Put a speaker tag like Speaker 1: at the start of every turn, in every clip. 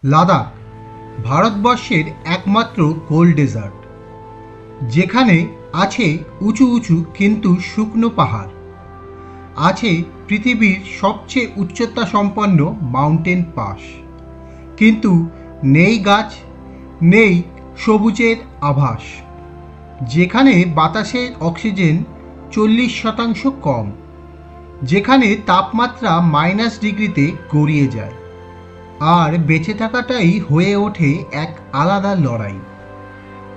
Speaker 1: লাদাখ ভারতবর্ষের একমাত্র cold dessert, যেখানে আছে উঁচু উঁচু কিন্তু শুকনো পাহাড়, আছে পৃথিবীর সবচেয়ে উচ্চতা সম্পন্ন মাউন্টেন পাস, কিন্তু নেই গাছ, নেই সবুজের আভাস, যেখানে বাতাসের অক্সিজেন 40% কম, যেখানে তাপমাত্রা -ডিগ্রিতে গড়িয়ে যায়, আর বেঁচে থাকাটাই হয়ে ওঠে এক আলাদা লড়াই।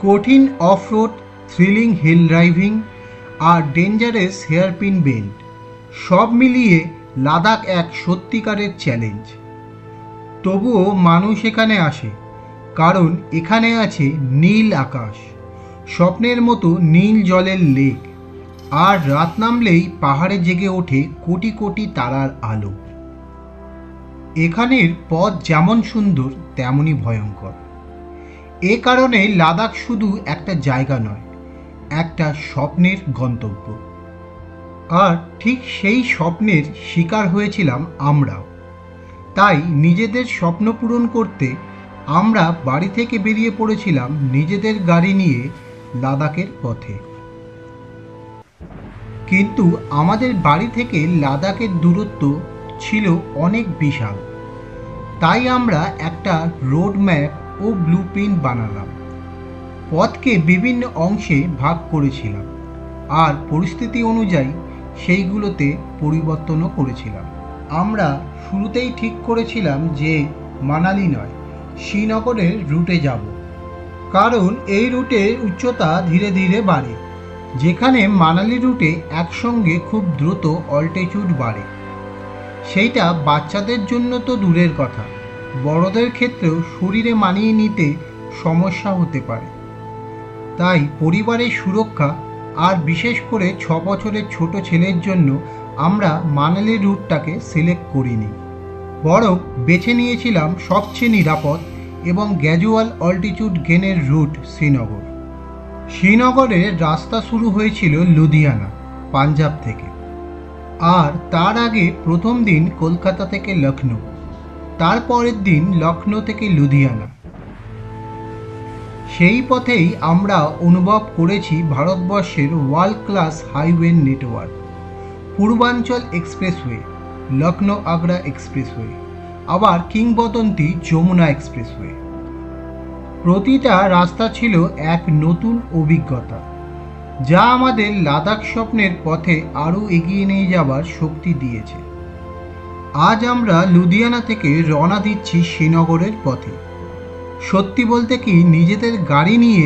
Speaker 1: কঠিন অফরোড, থ্রিলিং হিল ড্রাইভিং আর ডেঞ্জারাস হেয়ারপিন বেন্ড, সব মিলিয়ে লাদাখ এক সত্যিকারের চ্যালেঞ্জ। তবুও মানুষ এখানে আসে, কারণ এখানে আছে নীল আকাশ, স্বপ্নের মতো নীল জলের লেক, আর রাত নামলেই পাহাড়ে জেগে ওঠে কোটি কোটি তারার আলো। এখানের পথ যেমন সুন্দর তেমনই ভয়ঙ্কর। এ কারণে লাদাখ শুধু একটা জায়গা নয়, একটা স্বপ্নের গন্তব্য। আর ঠিক সেই স্বপ্নের শিকার হয়েছিলাম আমরাও। তাই নিজেদের স্বপ্ন পূরণ করতে আমরা বাড়ি থেকে বেরিয়ে পড়েছিলাম নিজেদের গাড়ি নিয়ে লাদাখের পথে। কিন্তু আমাদের বাড়ি থেকে লাদাখের দূরত্ব ছিল অনেক বিশাল। তাই আমরা একটা রোড ম্যাপ ও ব্লুপ্রিন্ট বানালাম, পথকে বিভিন্ন অংশে ভাগ করেছিলাম, আর পরিস্থিতি অনুযায়ী সেইগুলোতে পরিবর্তনও করেছিলাম। আমরা শুরুতেই ঠিক করেছিলাম যে মানালি নয়, শ্রীনগরের রুটে যাব, কারণ এই রুটের উচ্চতা ধীরে ধীরে বাড়ে, যেখানে মানালি রুটে একসঙ্গে খুব দ্রুত অল্টিটিউড বাড়ে। সেইটা বাচ্চাদের জন্য তো দূরের কথা, বড়দের ক্ষেত্রেও শরীরে মানিয়ে নিতে সমস্যা হতে পারে। তাই পরিবারের সুরক্ষা আর বিশেষ করে 6 বছরের ছোট ছেলের জন্য আমরা মানালি রুটটাকে সিলেক্ট করিনি, বরং বেছে নিয়েছিলাম সবচেয়ে নিরাপদ এবং গ্র্যাজুয়াল অল্টিটিউড গেনের রুট শ্রীনগর। শ্রীনগরের রাস্তা শুরু হয়েছিল লুধিয়ানা, পাঞ্জাব থেকে, আর তার আগে প্রথম দিন কলকাতা থেকে লখনৌ, তারপরের দিন লখনৌ থেকে লুধিয়ানা। সেই পথেই আমরা অনুভব করেছি ভারতবর্ষের ওয়ার্ল্ড ক্লাস হাইওয়ে নেটওয়ার্ক, পূর্বাঞ্চল এক্সপ্রেসওয়ে, লখনৌ আগ্রা এক্সপ্রেসওয়ে, আবার কিংবদন্তি যমুনা এক্সপ্রেসওয়ে। প্রতিটা রাস্তা ছিল এক নতুন অভিজ্ঞতা, যা আমাদের লাদাখ স্বপ্নের পথে আরও এগিয়ে নিয়ে যাবার শক্তি দিয়েছে। আজ আমরা লুধিয়ানা থেকে রওনা দিচ্ছি শ্রীনগরের পথে। সত্যি বলতে কি, নিজেদের গাড়ি নিয়ে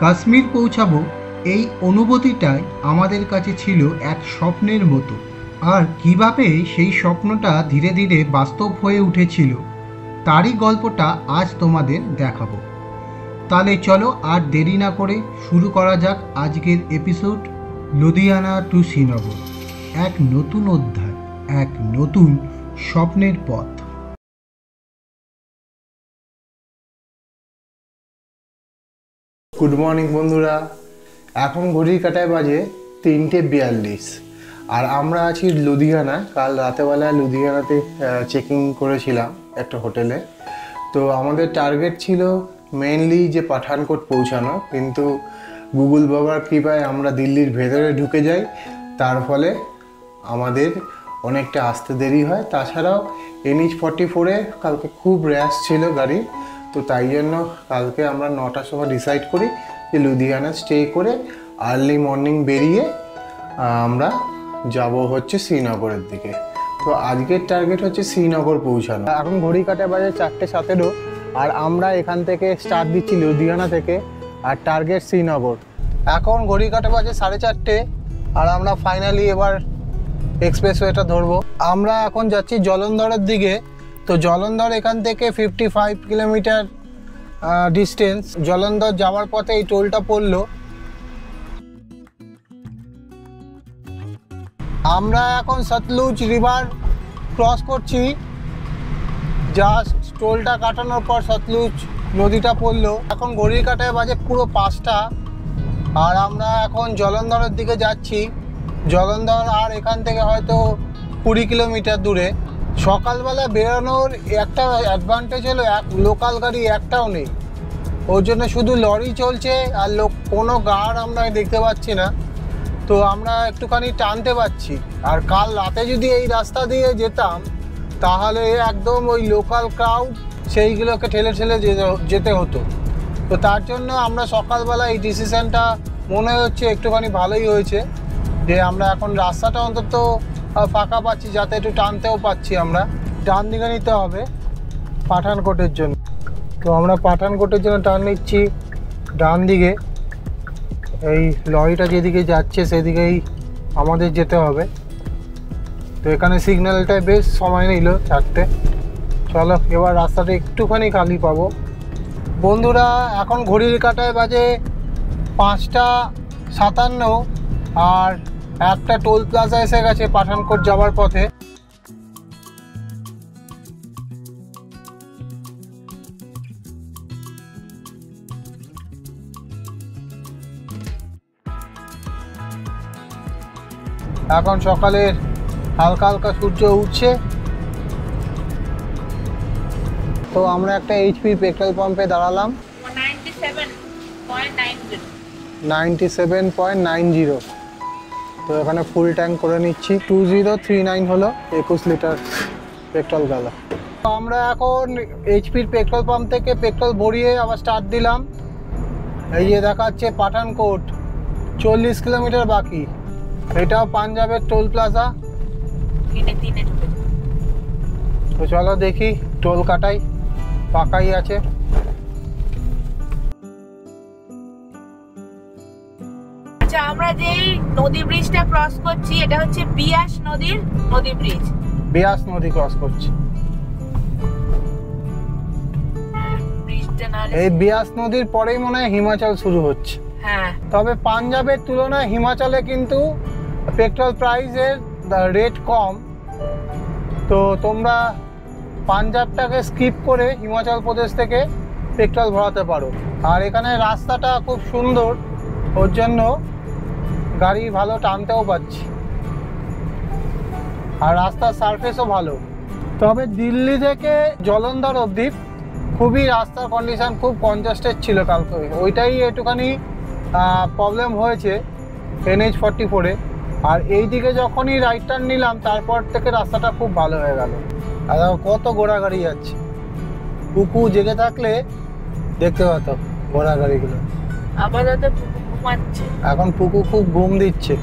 Speaker 1: কাশ্মীর পৌঁছাবো, এই অনুভূতিটাই আমাদের কাছে ছিল এক স্বপ্নের মতো। আর কিভাবে সেই স্বপ্নটা ধীরে ধীরে বাস্তব হয়ে উঠেছিল, তারই গল্পটা আজ তোমাদের দেখাবো। তাহলে চলো আর দেরি না করে শুরু করা যাক আজকের এপিসোড, লুধিয়ানা টু শ্রীনগর, এক নতুন অধ্যায়, এক নতুন স্বপ্নের পথ।
Speaker 2: গুড মর্নিং বন্ধুরা, এখন ঘড়ির কাঁটায় বাজে 3:42 আর আমরা আছি লুধিয়ানা। কাল রাতেবেলা লুধিয়ানাতে চেকিং করেছিলাম একটা হোটেলে। তো আমাদের টার্গেট ছিল মেনলি যে পাঠানকোট পৌঁছানো, কিন্তু গুগল বাবার কৃপায় আমরা দিল্লির ভেতরে ঢুকে যাই, তার ফলে আমাদের অনেকটা আসতে দেরি হয়। তাছাড়াও NH-44-এ কালকে খুব র্যাশ ছিল গাড়ি, তো তাই জন্য কালকে আমরা 9টার সময় ডিসাইড করি যে লুধিয়ানা স্টে করে আর্লি মর্নিং বেরিয়ে আমরা যাব হচ্ছে শ্রীনগরের দিকে। তো আজকের টার্গেট হচ্ছে শ্রীনগর পৌঁছানো। এখন ঘড়ি কাটা বাজে 4:17, আর আমরা এখান থেকে স্টার্ট দিচ্ছি লুধিয়ানা থেকে, আর টার্গেট শ্রীনগর। এখন ঘড়ি কাটা বাজে 4:30, আর আমরা ফাইনালি এবার এক্সপ্রেসওয়েটা ধরবো। আমরা এখন যাচ্ছি জলন্ধরের দিকে। তো জলন্ধর এখান থেকে 55 কিলোমিটার ডিস্টেন্স। জলন্ধর যাওয়ার পথে এই টোলটা পড়লো। আমরা এখন সতলুজ রিভার ক্রস করছি, জাস্ট টোলটা কাটানোর পর সতলুজ নদীটা পড়লো। এখন ঘড়ির কাঁটায় বাজে পুরো 5টা, আর আমরা এখন জলন্ধরের দিকে যাচ্ছি। জলন্ধর আর এখান থেকে হয়তো 20 কিলোমিটার দূরে। সকালবেলা বেরোনোর একটা অ্যাডভান্টেজ হলো লোকাল গাড়ি একটাও নেই, ওর জন্য শুধু লরি চলছে আর কোনো গাড় আমরা দেখতে পাচ্ছি না, তো আমরা একটুখানি টানতে পারছি। আর কাল রাতে যদি এই রাস্তা দিয়ে যেতাম তাহলে একদম ওই লোকাল ক্রাউড সেইগুলোকে ঠেলে ঠেলে যেতে হতো। তো তার জন্য আমরা সকালবেলা এই ডিসিশনটা মনে হচ্ছে একটুখানি ভালোই হয়েছে, যে আমরা এখন রাস্তাটা অন্তত ফাঁকা পাচ্ছি, যাতে একটু টানতেও পাচ্ছি। আমরা ডান দিকে নিতে হবে পাঠানকোটের জন্য, তো আমরা পাঠানকোটের জন্য টার্ন নিচ্ছি ডান দিকে। এই লরিটা যেদিকে যাচ্ছে সেদিকেই আমাদের যেতে হবে। তো এখানে সিগন্যালটায় বেশ সময় নিল ছাড়তে। চলো এবার রাস্তাটা একটুখানি খালি পাবো। বন্ধুরা এখন ঘড়ির কাঁটায় বাজে 5:57 আর একটা টোল প্লাজা এসে গেছে পাঠানকোট যাওয়ার পথে। এখন সকালের হালকা হালকা সূর্য উঠছে। তো আমরা একটা এইচপি পেট্রোল পাম্পে দাঁড়ালাম। 97.90। তো এখানে ফুল ট্যাঙ্ক করে নিচ্ছি। 2039 হলো, 21 লিটার পেট্রোল গেল। তো আমরা এখন এইচপির পেট্রোল পাম্প থেকে পেট্রোল ভরিয়ে আবার স্টার্ট দিলাম। এই যে দেখাচ্ছে পাঠানকোট, 40 কিলোমিটার বাকি। এটাও পাঞ্জাবের টোল প্লাজা। তো চলো দেখি, টোল কাটাই পাকাই আছে।
Speaker 3: আচ্ছা, আমরা যে নদী ব্রিজটা ক্রস করছি এটা হচ্ছে বিয়াস নদীর নদী ব্রিজ।
Speaker 2: বিয়াস নদী ক্রস করছি। এই বিয়াস নদীর পরেই মনে হয় হিমাচল শুরু হচ্ছে।
Speaker 3: হ্যাঁ,
Speaker 2: তবে পাঞ্জাবের তুলনায় হিমাচলে কিন্তু পেট্রোল প্রাইসের রেট কম। তো তোমরা পাঞ্জাবটাকে স্কিপ করে হিমাচল প্রদেশ থেকে পেট্রোল ভরাতে পারো। আর এখানে রাস্তাটা খুব সুন্দর, ওর জন্য গাড়ি ভালো টানতেও পাচ্ছি, আর রাস্তার সারফেসও ভালো। তবে দিল্লি থেকে জলন্ধর অবধি খুবই রাস্তার কন্ডিশন খুব কনজাস্টেড ছিল কালকে, ওইটাই একটুখানি প্রবলেম হয়েছে NH44-এ। আর এই দিকে যখনই রাইট টার্ন নিলাম তারপর থেকে রাস্তাটা খুব ভালো হয়ে গেল। আর কত ঘোড়া গাড়ি যাচ্ছে, পুকু জেগে থাকলে দেখতে পাতো ঘোড়া গাড়িগুলো।
Speaker 3: আপাতত পুকু ঘুমাচ্ছে,
Speaker 2: এখন পুকু খুব ঘুম দিচ্ছে।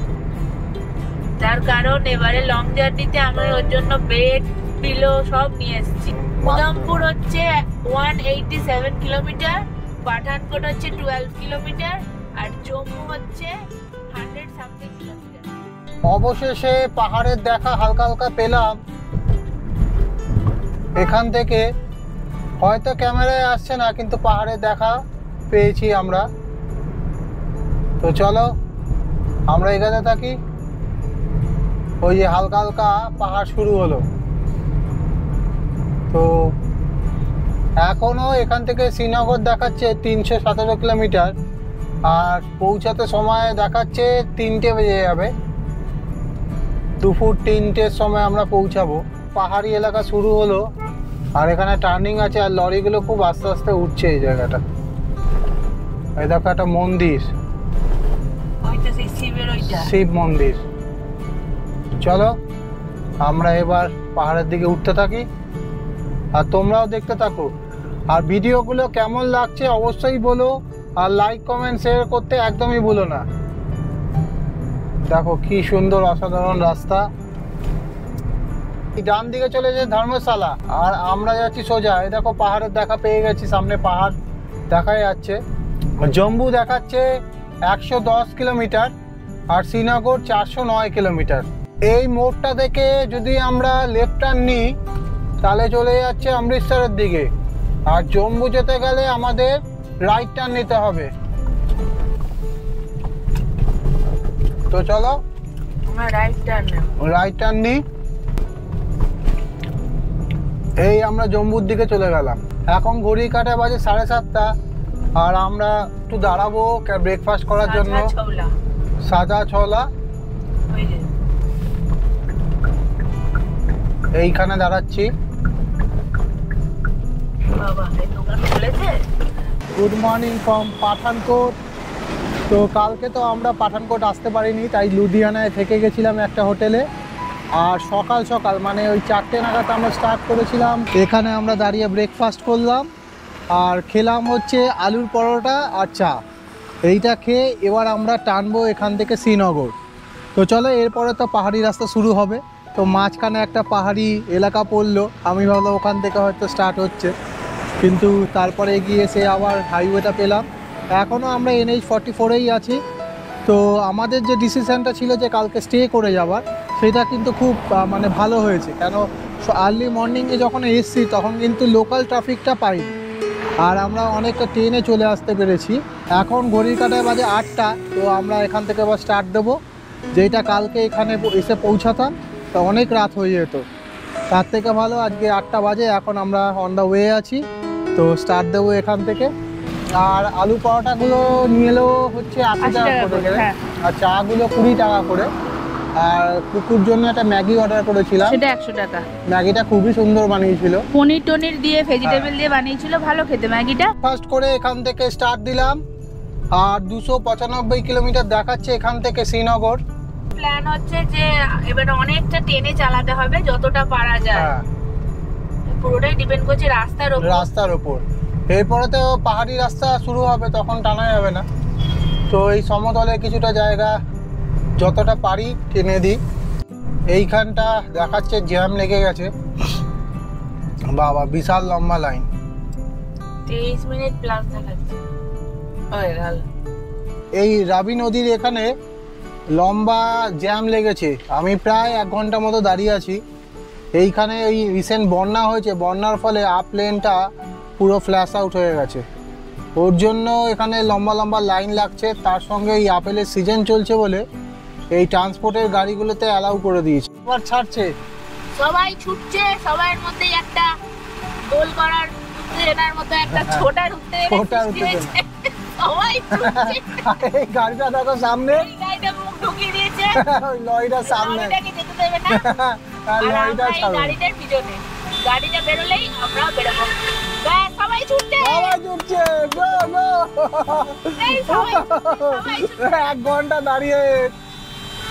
Speaker 3: তার কারণ এবারে লং জার্নিতে আমরা ওর জন্য বেড পিলো সব নিয়ে এসেছি। উধমপুর হচ্ছে 187 কিলোমিটার, পাঠানকোট হচ্ছে 12 কিলোমিটার, আর জম্মু হচ্ছে 100 সামথিং কিলোমিটার।
Speaker 2: অবশেষে পাহাড়ের দেখা হালকা হালকা পেলাম। এখান থেকে হয়তো ক্যামেরায় আসছে না, কিন্তু পাহাড়ের দেখা পেয়েছি আমরা। তো চলো আমরা এগোতে থাকি। ওই যে হালকা হালকা পাহাড় শুরু হলো। তো এখনো এখান থেকে শ্রীনগর দেখাচ্ছে 317 কিলোমিটার, আর পৌঁছাতে সময় দেখাচ্ছে 3টে বেজে যাবে। দুপুর 3টের সময় আমরা পৌঁছাবো। পাহাড়ি এলাকা শুরু হলো, আর এখানে টার্নিং আছে, আর লরিগুলো খুব আস্তে আস্তে উঠছে এই জায়গাটা। এই দেখো একটা মন্দির, শিব মন্দির। চলো আমরা এবার পাহাড়ের দিকে উঠতে থাকি, আর তোমরাও দেখতে থাকো। আর ভিডিওগুলো কেমন লাগছে অবশ্যই বলো, আর লাইক কমেন্ট শেয়ার করতে একদমই ভুলো না। দেখো কি সুন্দর অসাধারণ রাস্তা। ডান দিকে চলে যায় ধর্মশালা, আর আমরা যাচ্ছি সোজা। এই দেখো পাহাড়ের দেখা পেয়ে গেছি, সামনে পাহাড় দেখা যাচ্ছে। জম্মু দেখাচ্ছে 110 কিলোমিটার, আর শ্রীনগর 409 কিলোমিটার। এই মোড়টা থেকে যদি আমরা লেফট টার্ন নিই তাহলে চলে যাচ্ছে অমৃতসরের দিকে, আর জম্মু যেতে গেলে আমাদের রাইট টার্ন নিতে হবে। তো চলো
Speaker 3: রাইট
Speaker 2: টার্ন নিই। এই আমরা জম্মুর দিকে চলে গেলাম। এখন ঘড়ি কাটা বাজে 7:30, আর আমরা একটু দাঁড়াবো ব্রেকফাস্ট করার জন্য। সাদা ছোলা। এইখানে দাঁড়াচ্ছি।
Speaker 3: বাবা এই দোকান খুলেছে।
Speaker 2: Good morning from Pathankot. তো কালকে তো আমরা পাঠানকোট আসতে পারিনি, তাই লুধিয়ানায় থেকে গেছিলাম একটা হোটেলে। আর সকাল সকাল মানে ওই 4টে নাগাদ আমরা স্টার্ট করেছিলাম। এখানে আমরা দাঁড়িয়ে ব্রেকফাস্ট করলাম আর খেলাম হচ্ছে আলুর পরোটা আর চা। এইটা খেয়ে এবার আমরা টানবো এখান থেকে শ্রীনগর। তো চলো, এরপরে তো পাহাড়ি রাস্তা শুরু হবে। তো মাঝখানে একটা পাহাড়ি এলাকা পড়লো, আমি ভাবলাম ওখান থেকে হয়তো স্টার্ট হচ্ছে, কিন্তু তারপরে এগিয়ে এসে আবার হাইওয়েটা পেলাম। এখনও আমরা NH-44-এই আছি। তো আমাদের যে ডিসিশানটা ছিল যে কালকে স্টে করে যাওয়ার, সেটা কিন্তু খুব মানে ভালো হয়েছে। কেন আর্লি মর্নিংয়ে যখন এসছি তখন কিন্তু লোকাল ট্রাফিকটা পাইনি, আর আমরা অনেকটা ট্রেনে চলে আসতে পেরেছি। এখন ঘড়ির কাঁটায় বাজে 8টা। তো আমরা এখান থেকে আবার স্টার্ট দেবো, যেটা কালকে এখানে এসে পৌঁছাতাম তো অনেক রাত হয়ে যেত। তার থেকে ভালো আজকে 8টা বাজে, এখন আমরা অন দ্য ওয়ে আছি। তো স্টার্ট দেবো এখান থেকে। আর আলু পরোটাগুলো নিয়ে এলো হচ্ছে 80 টাকা করে, আর চাগুলো 20 টাকা করে। আর কুকুর জন্য একটা ম্যাগি অর্ডার করেছিলাম,
Speaker 3: সেটা 100 টাকা।
Speaker 2: ম্যাগিটা খুবই সুন্দর বানিয়েছিল,
Speaker 3: পনির টনির দিয়ে ভেজিটেবল দিয়ে বানিয়েছিল, ভালো খেতে ম্যাগিটা।
Speaker 2: ফার্স্ট করে এখান থেকে স্টার্ট দিলাম। আর 295 কিলোমিটার দেখাচ্ছে এখান থেকে শ্রীনগর।
Speaker 3: প্ল্যান হচ্ছে যে এবার অনেকটা টেনে চালাতে হবে যতটা পারা যায়। পুরোটাই ডিপেন্ড করছে রাস্তার উপর।
Speaker 2: এরপরে তো পাহাড়ি রাস্তা শুরু হবে, তখন টানা যাবে না। তো এই সমতলে কিছুটা জায়গা যতটা পারি টেনে দিই। এইখানটা দেখাচ্ছে জ্যাম লেগে গেছে, বাবা বিশাল লম্বা লাইন।
Speaker 3: 23 মিনিট প্লাস দেখাচ্ছে।
Speaker 2: এই রাবি নদীর এখানে লম্বা জ্যাম লেগেছে। আমি প্রায় 1 ঘন্টা মতো দাঁড়িয়ে আছি। এইখানে এই রিসেন্ট বন্যা হয়েছে, বন্যার ফলে আপ লেনটা পুরো ফ্ল্যাশ আউট হয়ে গেছে। ওর জন্য এখানে লম্বা লম্বা লাইন লাগছে। তার সঙ্গে এই আপেলের সিজন চলছে বলে এই ট্রান্সপোর্টের গাড়িগুলোতে অ্যালাউ করে দিয়েছে। এবার ছাড়ছে,
Speaker 3: সবাই ছুটছে, সবার মধ্যে একটা গোল করার উত্তেজনার মতো একটা ছোটার উত্তেজনা হয়েছে। সবাই ছুটছে।
Speaker 2: এই গাড়িটা দেখো সামনে,
Speaker 3: এই গাড়িটা মুখ ঢুকিয়ে দিয়েছে।
Speaker 2: ওই লরিটার সামনে,
Speaker 3: গাড়িটাকে যেতে দেবে না।
Speaker 2: আর লরিটা
Speaker 3: এই
Speaker 2: ছাড়বে।
Speaker 3: গাড়িটার পিছনে, গাড়িটা বেরোলেই আমরাও বেরোবো। ব্যাস, সবাই ছুটছে।
Speaker 2: সবাই ছুটছে, গো গো।
Speaker 3: এই সবাই ছুটছে।
Speaker 2: 1 ঘন্টা দাঁড়িয়ে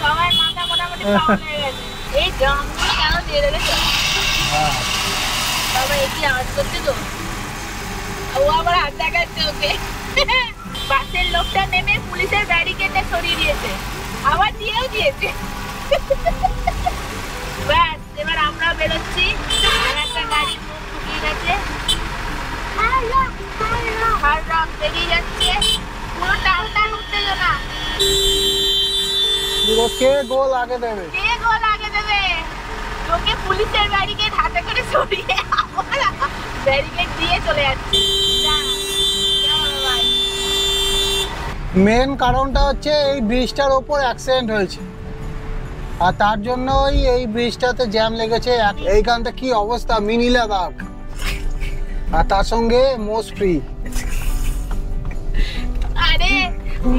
Speaker 3: সবার মাথা মোটামুটি ফাউল হয়ে গেছে। এই ড্রামগুলো কেন দিয়ে রেখেছে? বাবা একই আওয়াজ করছে তো। ও আবার হাত দেখাচ্ছে ওকে। বাসের লোকটা নেমে পুলিশের ব্যারিকেডটা সরিয়ে দিয়েছে, আবার দিয়েও দিয়েছে। ব্যাস, এবার আমরা বেরোচ্ছি। আর একটা গাড়ি মুখ ঢুকিয়ে গেছে, হার রক বেরিয়ে যাচ্ছে। পুরো টান টান উত্তেজনা।
Speaker 2: কে গোল আগে দেবে,
Speaker 3: কে গোল আগে দেবে? তোকে পুলিশের ব্যারিকেড হাতে করে সরিয়ে আবার ব্যারিকেড দিয়ে চলে যাচ্ছে।
Speaker 2: মেন কারণটা হচ্ছে এই ব্রিজটার ওপর অ্যাক্সিডেন্ট হয়েছে, আর তার জন্যই এই ব্রিজটাতে জ্যাম লেগেছে। এইখানটা কি অবস্থা, মিনি লাদাখ, আর তার সঙ্গে মোস্ট ফ্রি।
Speaker 3: আরে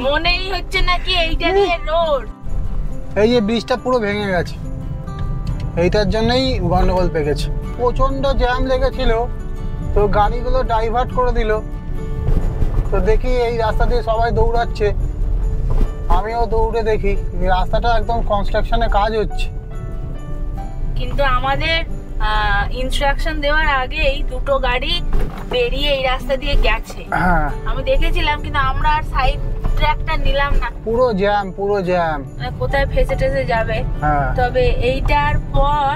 Speaker 3: মনেই হচ্ছে নাকি এইটা দিয়ে রোড।
Speaker 2: এই যে ব্রিজটা পুরো ভেঙে গেছে, এইটার জন্যই গন্ডগোল পেকেছে। প্রচন্ড জ্যাম লেগেছিল, তো গাড়িগুলো ডাইভার্ট করে দিল। তো দেখি এই রাস্তা দিয়ে সবাই দৌড়াচ্ছে, আমিও দৌড়ে দেখি। রাস্তাটা একদম কনস্ট্রাকশনে কাজ হচ্ছে,
Speaker 3: কিন্তু আমাদের ইনস্ট্রাকশন দেওয়ার আগেই দুটো গাড়ি বেরিয়ে এই রাস্তা দিয়ে গেছে।
Speaker 2: হ্যাঁ
Speaker 3: আমি দেখেছিলাম, কিন্তু আমরা আর সাইড ট্র্যাকটা নিলাম না।
Speaker 2: পুরো জ্যাম, পুরো জ্যাম।
Speaker 3: কোথায় ফেসে টেসে যাবে।
Speaker 2: হ্যাঁ,
Speaker 3: তবে এইটার পর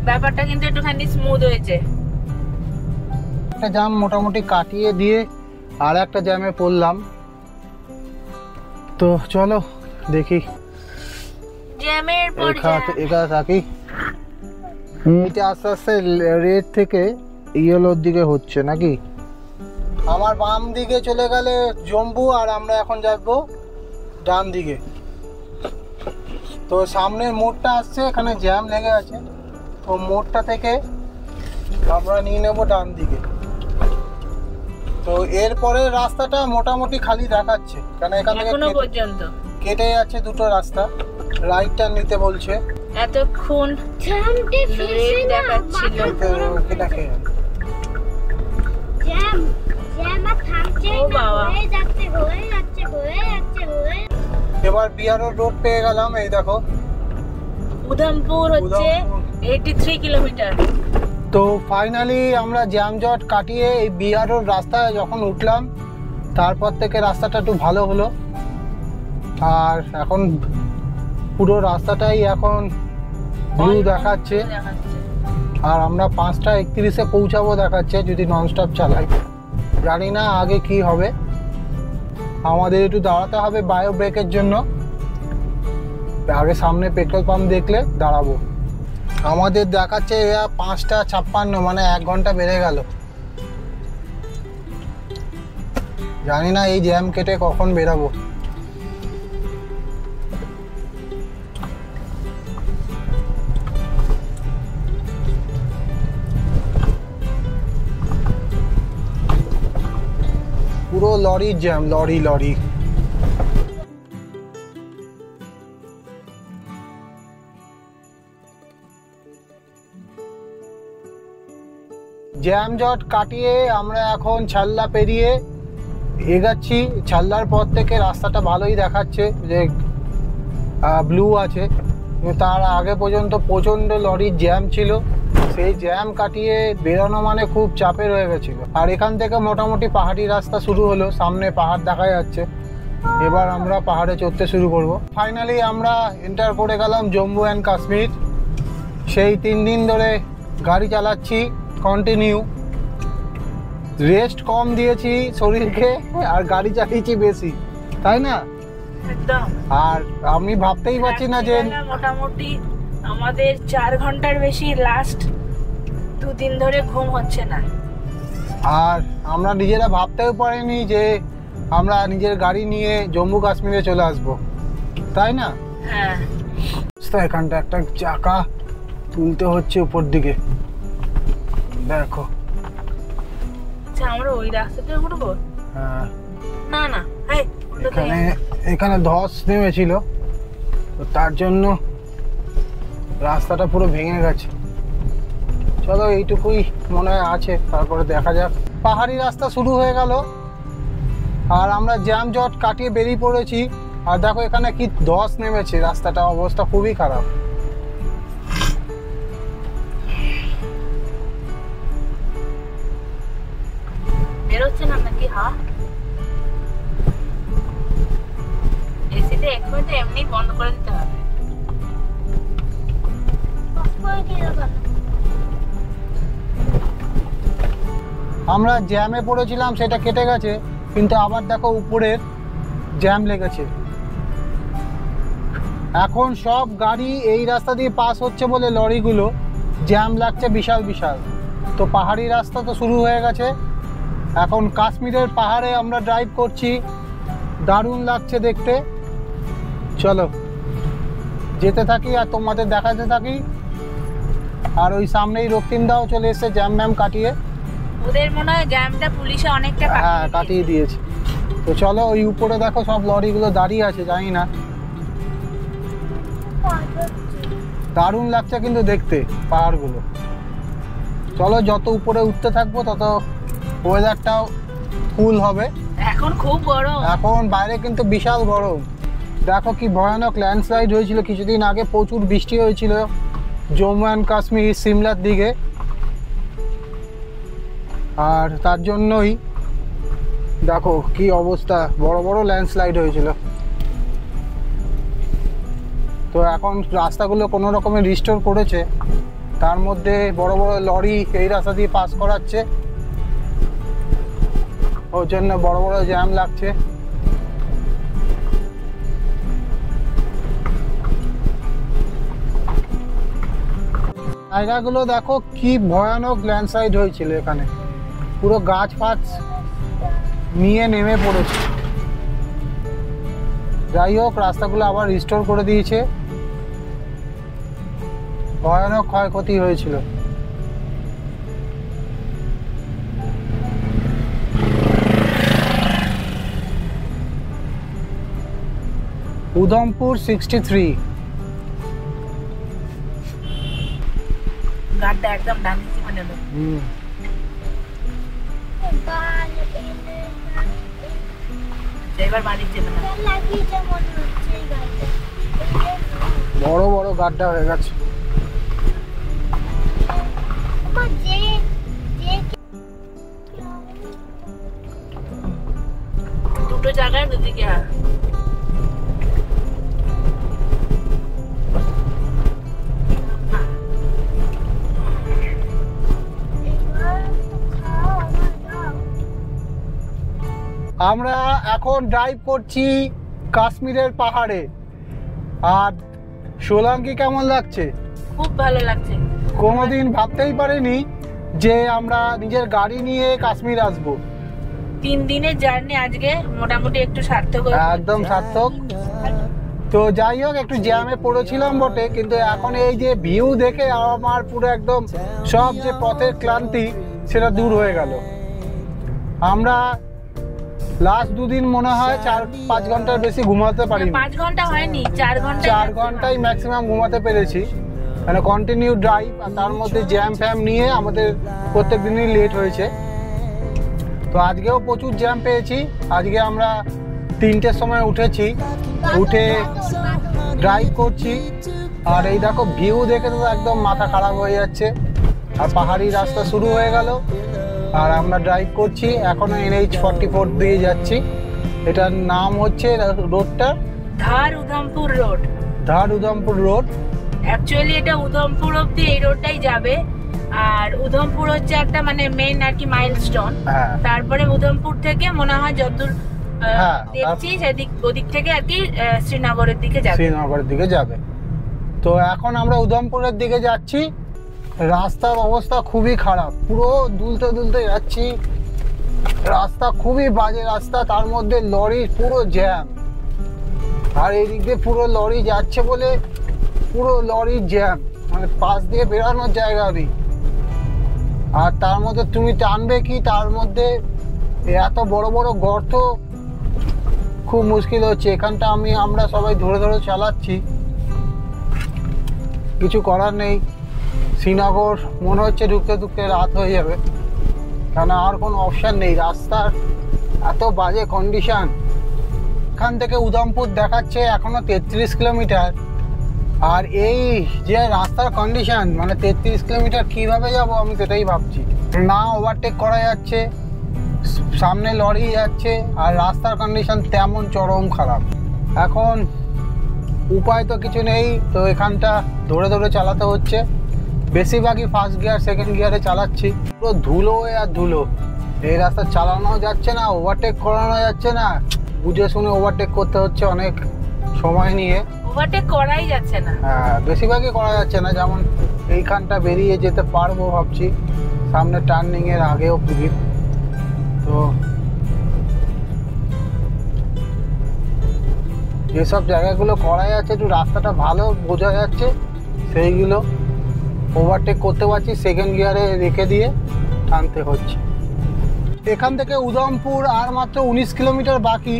Speaker 3: ব্যাপারটা কিন্তু একটুখানি স্মুথ হয়েছে।
Speaker 2: একটা জ্যাম মোটামুটি কাটিয়ে দিয়ে আর একটা জ্যামে পড়লাম। তো চলো দেখি,
Speaker 3: জ্যামের পর
Speaker 2: এখানে থাকি। এটা আস্তে আস্তে রেড থেকে ইয়েলোর দিকে হচ্ছে নাকি। আমার বাম দিকে চলে গেলে জম্বু, আর আমরা এখন যাবো ডান দিকে। তো সামনের মোড়টা আসছে, এখানে জ্যাম লেগে আছে। তো মোড়টা থেকে আমরা নিয়ে নেবো ডান দিকে। তো এরপরে রাস্তাটা মোটামুটি খালি দেখাচ্ছে, কারণ এখান থেকে
Speaker 3: এখনো পর্যন্ত
Speaker 2: কেটে যাচ্ছে দুটো রাস্তা। রাইটটা নিতে বলছে।
Speaker 3: এতক্ষণ
Speaker 4: জ্যামটি ফিরছে না
Speaker 3: দেখাচ্ছিল।
Speaker 4: জ্যাম জ্যাম আর থামছে
Speaker 3: ও
Speaker 4: না,
Speaker 3: বাবা।
Speaker 4: হয়ে যাচ্ছে হয়ে যাচ্ছে হয়ে যাচ্ছে হয়ে।
Speaker 2: এবার বিআরও রোড পেয়ে গেলাম, এই দেখো।
Speaker 3: উধমপুর হচ্ছে
Speaker 2: উধমপুর।
Speaker 3: 83 কিলোমিটার।
Speaker 2: তো ফাইনালি আমরা জ্যামজট কাটিয়ে এই বিআরওর রাস্তায় যখন উঠলাম, তারপর থেকে রাস্তাটা একটু ভালো হলো। আর এখন পুরো রাস্তাটাই এখন ব্লু দেখাচ্ছে। আর আমরা 5:31-এ পৌঁছাবো দেখাচ্ছে যদি ননস্টপ চালাই। জানি না আগে কি হবে, আমাদের একটু দাঁড়াতে হবে বায়ো ব্রেকের জন্য। আগে সামনে পেট্রোল পাম্প দেখলে দাঁড়াবো। আমাদের দেখাচ্ছে 5:56, মানে 1 ঘন্টা বেড়ে গেল। জানি না এই জ্যাম কেটে কখন বেরাবো। পুরো লরির জ্যাম, লরি লরি। জ্যামজট কাটিয়ে আমরা এখন ছাল্লা পেরিয়ে এগাচ্ছি। ছাল্লার পর থেকে রাস্তাটা ভালোই দেখাচ্ছে যে ব্লু আছে, কিন্তু তার আগে পর্যন্ত প্রচণ্ড লরির জ্যাম ছিল। সেই জ্যাম কাটিয়ে বেরোনো মানে খুব চাপের হয়ে গেছিলো। আর এখান থেকে মোটামুটি পাহাড়ি রাস্তা শুরু হলো, সামনে পাহাড় দেখা যাচ্ছে। এবার আমরা পাহাড়ে চড়তে শুরু করব। ফাইনালি আমরা এন্টার করে গেলাম জম্মু অ্যান্ড কাশ্মীর। সেই 3 দিন ধরে গাড়ি চালাচ্ছি কন্টিনিউ। রেস্ট কম দিয়েছি শরীরকে আর গাড়ি চালিয়েছি বেশি, তাই না?
Speaker 3: একদম।
Speaker 2: আর আমি ভাবতেই পারছি না যে
Speaker 3: মোটামুটি আমাদের 4 ঘন্টার বেশি লাস্ট 2 দিন ধরে ঘুম হচ্ছে না।
Speaker 2: আর আমরা নিজেরা ভাবতেও পারিনি যে আমরা নিজের গাড়ি নিয়ে জম্মু কাশ্মীরে চলে আসবো, তাই না?
Speaker 3: হ্যাঁ।
Speaker 2: তো এখানটা একটা চাকা তুলতে হচ্ছে উপর দিকে, দেখো।
Speaker 3: আচ্ছা, আমরা ওই রাস্তাতে উঠবো?
Speaker 2: হ্যাঁ,
Speaker 3: না না, এই
Speaker 2: এখানে ধস নেমেছিল, তো তার জন্য রাস্তাটা পুরো ভেঙে গেছে। চলো এইটুকুই মনে হয় আছে, তারপরে দেখা যাক। পাহাড়ি রাস্তা শুরু হয়ে গেল আর আমরা জ্যামজট কাটিয়ে বেরিয়ে পড়েছি। আর দেখো এখানে কি ধস নেমেছে, রাস্তাটা অবস্থা খুবই খারাপ।
Speaker 3: বেরোচ্ছে না নাকি? হ্যাঁ, এসিতে এক মিনিট এমনি বন্ধ করে দিতে হবে।
Speaker 2: আমরা জ্যামে পড়েছিলাম, সেটা কেটে গেছে, কিন্তু আবার দেখো উপরের জ্যাম লেগেছে। এখন সব গাড়ি এই রাস্তা দিয়ে পাস হচ্ছে বলে লরিগুলো জ্যাম লাগছে বিশাল বিশাল। তো পাহাড়ি রাস্তা তো শুরু হয়ে গেছে। এখন কাশ্মীরের পাহাড়ে আমরা ড্রাইভ করছি, দারুণ লাগছে দেখতে। চলো যেতে থাকি আর তোমাদের দেখাতে থাকি। আর ওই সামনেই রক্তিমদাও চলে এসেছে জ্যাম ম্যাম কাটিয়ে।
Speaker 3: ওদের মনে হয় জ্যামটা পুলিশে অনেকটা
Speaker 2: হ্যাঁ, কাটিয়ে দিয়েছে। তো চলো ওই উপরে দেখো সব লরিগুলো দাঁড়িয়ে আছে, জানি না, দারুণ লাগছে কিন্তু দেখতে পাহাড়গুলো। চলো যত উপরে উঠতে থাকবো তত ওয়েদারটাও কুল হবে।
Speaker 3: এখন খুব গরম।
Speaker 2: এখন বাইরে কিন্তু বিশাল গরম। দেখো কি ভয়ানক ল্যান্ডস্লাইড হয়েছিল কিছুদিন আগে, প্রচুর বৃষ্টি হয়েছিল জম্মু অ্যান্ড কাশ্মীর সিমলার দিকে। আর তার জন্যই দেখো কি অবস্থা, বড় বড় ল্যান্ডস্লাইড হয়েছিল। তো এখন রাস্তাগুলো কোনো রকমে রিস্টোর করেছে, তার মধ্যে বড় বড় লরি এই রাস্তা দিয়ে পাস করাচ্ছে, ওর জন্য বড় বড় জ্যাম লাগছে। জায়গাগুলো দেখো কি ভয়ানক ল্যান্ডস্লাইড হয়েছিল, এখানে পুরো গাছ ফাছ নিয়ে নেমে পড়েছে। যাই হোক, রাস্তাগুলো আবার রিস্টোর করে দিয়েছে। ভয়ানক ক্ষয়ক্ষতি হয়েছিল। উধমপুর 63।
Speaker 3: গাড়িটা একদম ডান দিকে মানে হলো। এবার বাড়ি যেতে না।
Speaker 4: লাগিয়েছে মনে হচ্ছে এই গাড়িটা।
Speaker 2: বড় বড় গাড্ডা হয়ে গেছে।
Speaker 4: আমার যে
Speaker 3: দুটো জায়গায় দুদিকে
Speaker 2: আমরা এখন ড্রাইভ করছি কাশ্মীরের পাহাড়ে। আর সোলাঙ্কি কেমন লাগছে?
Speaker 3: খুব ভালো লাগছে।
Speaker 2: কোনোদিন ভাবতেই পারিনি যে আমরা নিজের গাড়ি নিয়ে কাশ্মীর আসবো।
Speaker 3: 3 দিনের জার্নি আজকে মোটামুটি একটু সার্থক হয়েছে।
Speaker 2: একদম সার্থক। তো যাই হোক, একটু জ্যামে পড়েছিলাম বটে, কিন্তু এখন এই যে ভিউ দেখে আমার পুরো একদম সব যে পথের ক্লান্তি সেটা দূর হয়ে গেল। আমরা লাস্ট 2 দিন মনে হয় 4-5 ঘন্টার বেশি ঘুমাতে পারিনি।
Speaker 3: 5 ঘন্টা হয়নি, 4 ঘন্টা।
Speaker 2: 4 ঘন্টাই ম্যাক্সিমাম ঘুমাতে পেরেছি, মানে কন্টিনিউ ড্রাইভ। আর তার মধ্যে জ্যাম ফ্যাম নিয়ে আমাদের প্রত্যেক দিনই লেট হয়েছে। তো আজকেও প্রচুর জ্যাম পেয়েছি। আজকে আমরা 3টের সময় উঠেছি, উঠে ড্রাইভ করছি। আর এই দেখো ভিউ দেখে তো একদম মাথা খারাপ হয়ে যাচ্ছে। আর পাহাড়ি রাস্তা শুরু হয়ে গেল, আর আমরা ড্রাইভ করছি। এখনো NH 44 দিয়ে যাচ্ছি। এটার নাম হচ্ছে রোডটা
Speaker 3: ধার উধমপুর রোড।
Speaker 2: ধার উধমপুর রোড।
Speaker 3: অ্যাকচুয়ালি এটা উধমপুর অব্দি এই রোডটাই যাবে। আর উধমপুর হচ্ছে একটা মানে মেইন আর কি মাইলস্টোন। তারপরে উধমপুর থেকে মনে হয় যতদূর দেখছি সেদিক ওদিক থেকে আর কি শ্রীনগরের দিকে যাবে।
Speaker 2: শ্রীনগরের দিকে যাবে। তো এখন আমরা উধমপুরের দিকে যাচ্ছি। রাস্তার অবস্থা খুবই খারাপ, পুরো দুলতে দুলতে যাচ্ছি। রাস্তা খুবই বাজে রাস্তা, তার মধ্যে লরি পুরো জ্যাম। আর এদিক দিয়ে পুরো লরি যাচ্ছে বলে পুরো লরি জ্যাম, মানে পাশ দিয়ে বেরোনোর জায়গা নেই। আর তার মধ্যে তুমি টানবে কি, তার মধ্যে এত বড় বড় গর্ত, খুব মুশকিল হচ্ছে। এখানটা আমরা সবাই ধরে ধরে চালাচ্ছি, কিছু করার নেই। শ্রীনগর মনে হচ্ছে ঢুকতে ঢুকতে রাত হয়ে যাবে, কারণ আর কোনো অপশান নেই। রাস্তার এত বাজে কন্ডিশন। এখান থেকে উধমপুর দেখাচ্ছে এখনো 33 কিলোমিটার। আর এই যে রাস্তার কন্ডিশন, মানে 33 কিলোমিটার কীভাবে যাব আমি সেটাই ভাবছি। না ওভারটেক করা যাচ্ছে, সামনে লরি যাচ্ছে, আর রাস্তার কন্ডিশন তেমন চরম খারাপ। এখন উপায় তো কিছু নেই, তো এখানটা ধরে ধরে চালাতে হচ্ছে। বেশিরভাগই ফার্স্ট গিয়ার সেকেন্ড গিয়ারে চালাচ্ছি। পুরো ধুলো আর ধুলো, এই রাস্তা চালানো যাচ্ছে না, ওভারটেক করানো যাচ্ছে না। বুঝে শুনে ওভারটেক করতে হচ্ছে অনেক সময় নিয়ে।
Speaker 3: ওভারটেক করাই যাচ্ছে না।
Speaker 2: হ্যাঁ, বেশিরভাগই করা যাচ্ছে না। যেমন এইখানটা বেরিয়ে যেতে পারবো ভাবছি, সামনে টার্নিং এর আগেও পুলিশ। তো যেসব জায়গাগুলো করা যাচ্ছে, একটু রাস্তাটা ভালো বোঝা যাচ্ছে, সেইগুলো ওভারটেক করতে পারছি। সেকেন্ড গিয়ারে রেখে দিয়ে টানতে হচ্ছে। এখান থেকে উধমপুর আর মাত্র 19 কিলোমিটার বাকি।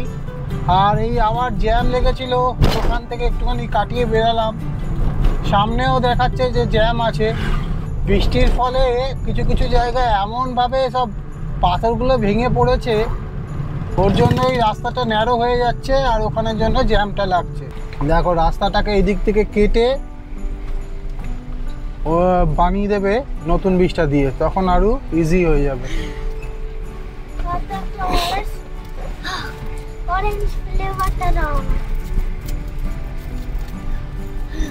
Speaker 2: আর এই আবার জ্যাম লেগেছিল, ওখান থেকে একটুখানি কাটিয়ে বেরালাম। সামনেও দেখাচ্ছে যে জ্যাম আছে। বৃষ্টির ফলে কিছু কিছু জায়গায় এমনভাবে সব পাথরগুলো ভেঙে পড়েছে, ওর জন্য এই রাস্তাটা ন্যারো হয়ে যাচ্ছে, আর ওখানের জন্য জ্যামটা লাগছে। দেখো রাস্তাটাকে এই দিক থেকে কেটে ও বানিয়ে দেবে নতুন ব্রিজটা দিয়ে, তখন আরো ইজি হয়ে যাবে।
Speaker 4: অরেঞ্জ ফ্লেভারটা দাও।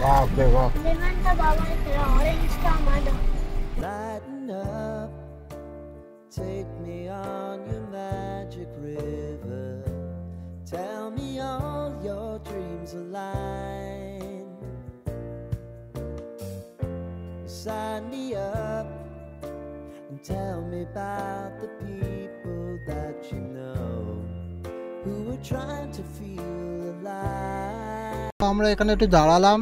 Speaker 2: বাপ রে বাপ,
Speaker 4: লেমনটা বাবার ফেরা, অরেঞ্জটা আমার দাও।
Speaker 5: Lighten up, take me on your magic river. Tell me all your dreams align. Sign me up and tell me about the people that you know who are trying to feel alive.
Speaker 2: আমরা এখানে একটু দাঁড়ালাম,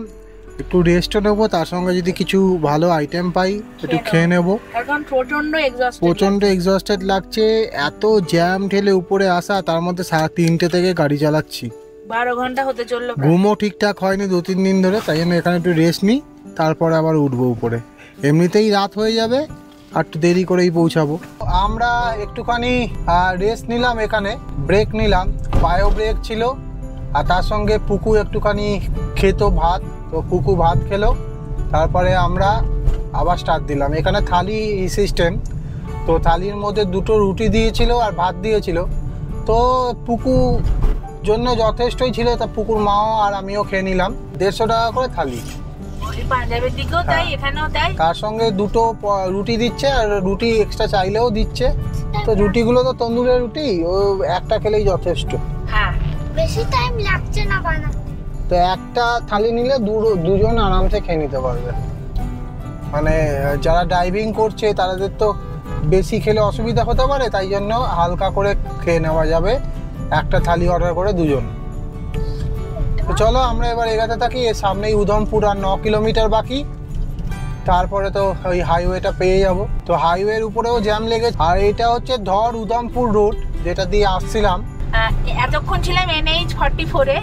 Speaker 2: একটু রেস্টও নেবো, তার সঙ্গে যদি কিছু ভালো আইটেম পাই একটু খেয়ে নেবো।
Speaker 3: এখন
Speaker 2: প্রচন্ড এক্সস্টেড লাগছে। এত জ্যাম ঠেলে উপরে আসা, তার মধ্যে 3:30 থেকে গাড়ি চালাচ্ছি।
Speaker 3: 12 ঘন্টা হতে চললো।
Speaker 2: ঘুমও ঠিকঠাক হয়নি 2-3 দিন ধরে, তাই জন্য এখানে একটু রেস্ট নিই, তারপরে আবার উঠবো উপরে। এমনিতেই রাত হয়ে যাবে, আর একটু দেরি করেই পৌঁছাবো। আমরা একটুখানি রেস্ট নিলাম, এখানে ব্রেক নিলাম, বায়ো ব্রেক ছিল। আর তার সঙ্গে পুকু একটুখানি খেত ভাত, তো পুকু ভাত খেলো। তারপরে আমরা আবার স্টার্ট দিলাম। এখানে থালি সিস্টেম, তো থালির মধ্যে 2টো রুটি দিয়েছিল আর ভাত দিয়েছিল। তো পুকু জন্য যথেষ্টই ছিল, তা পুকুর মাও আর আমিও খেয়ে নিলাম। 150 টাকা করে থালি।
Speaker 3: পাঞ্জাবের দিকেও তাই, এখানেও তাই।
Speaker 2: তার সঙ্গে 2টো রুটি দিচ্ছে, আর রুটি এক্সট্রা চাইলেও দিচ্ছে। তো রুটিগুলো তো তন্দুরের রুটি, ও একটা খেলেই যথেষ্ট।
Speaker 3: হ্যাঁ,
Speaker 4: বেশি টাইম লাগছে না বানাতে।
Speaker 2: তো একটা থালি নিলে দুজন আরামসে খেয়ে নিতে পারবে। মানে যারা ড্রাইভিং করছে তাদের তো বেশি খেলে অসুবিধা হতে পারে, তাই জন্য হালকা করে খেয়ে নেওয়া যাবে। একটা থালি অর্ডার করে দুজন। তো চলো আমরা এবার এগাতে থাকি। এর সামনেই উধমপুর, আর 9 কিলোমিটার বাকি। তারপরে তো ওই হাইওয়েটা পেয়ে যাব। তো হাইওয়ের উপরেও জ্যাম লেগেছে। আর এটা হচ্ছে ধর উধমপুর রোড, যেটা দিয়ে আসছিলাম।
Speaker 3: এতক্ষণ ছিলাম NH 44 এ,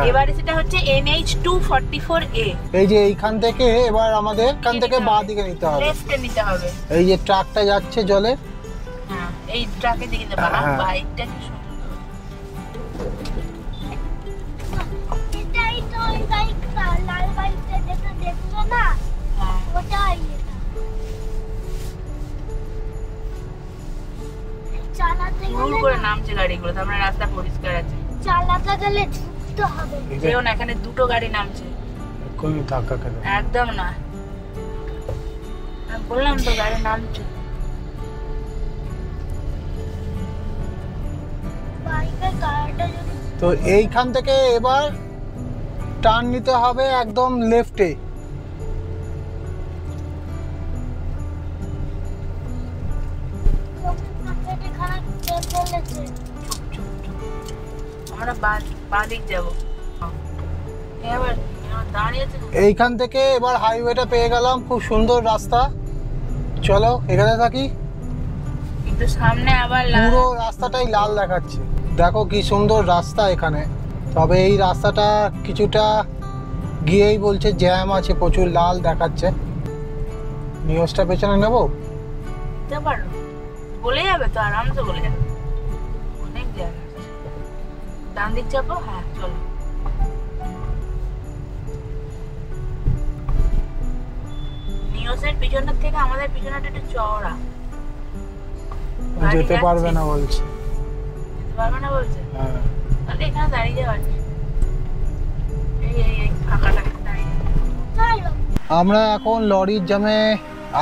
Speaker 3: এবারে সেটা হচ্ছে NH 244A।
Speaker 2: এই যে এইখান থেকে এবার আমাদের এখান থেকে বাঁ দিকে নিতে হবে,
Speaker 3: লেফটে নিতে হবে।
Speaker 2: এই যে ট্রাকটা যাচ্ছে জলে,
Speaker 3: হ্যাঁ, এই ট্রাকের দিকে যাবে। বাইকটা কি সুন্দর।
Speaker 4: এটাই তো ওই বাইকটা, লাল বাইকটা যেটা দেখছো না, ওটাই এটা। চালাতে
Speaker 3: ভুল
Speaker 4: গেলে
Speaker 3: করে নামছে গাড়িগুলো, তারপরে রাস্তা পরিষ্কার আছে।
Speaker 4: চালাতে গেলে ঝুঁকতে হবে।
Speaker 3: যেও না, এখানে 2টো গাড়ি নামছে।
Speaker 2: কোন ধাক্কা খেলো?
Speaker 3: একদম না, আমি বললাম তো গাড়ি নামছে।
Speaker 4: বাইকের গাড়িটা যদি
Speaker 2: তো এইখান থেকে এবার টার্ন নিতে হবে একদম লেফটে।
Speaker 3: আমরা বাঁ দিক যাবো। এবার দাঁড়িয়ে আছে।
Speaker 2: এইখান থেকে এবার হাইওয়েটা পেয়ে গেলাম, খুব সুন্দর রাস্তা। চলো এখানে থাকি।
Speaker 3: কিন্তু সামনে আবার
Speaker 2: পুরো রাস্তাটাই লাল দেখাচ্ছে, দেখো কি সুন্দর রাস্তা এখানে। তবে এই রাস্তাটা কিছুটা গিয়েই বলছে জ্যাম আছে, প্রচুর লাল দেখাচ্ছে। নিউজটা পেছনে নেবো,
Speaker 3: পারো বলে যাবে তো, আরামসে বলে যাবে। অনেক জায়গা ডান দিক যাবো। হ্যাঁ চলো। নিউজের পিছনের থেকে আমাদের পিছনটা একটু চওড়া।
Speaker 2: যেতে পারবে না বলছে।
Speaker 3: যেতে পারবে না বলছে?
Speaker 2: হ্যাঁ,
Speaker 3: তাহলে এখানে দাঁড়িয়ে যাওয়া আছে। এই ফাঁকাটা দাঁড়িয়ে।
Speaker 2: আমরা এখন লরির জ্যামে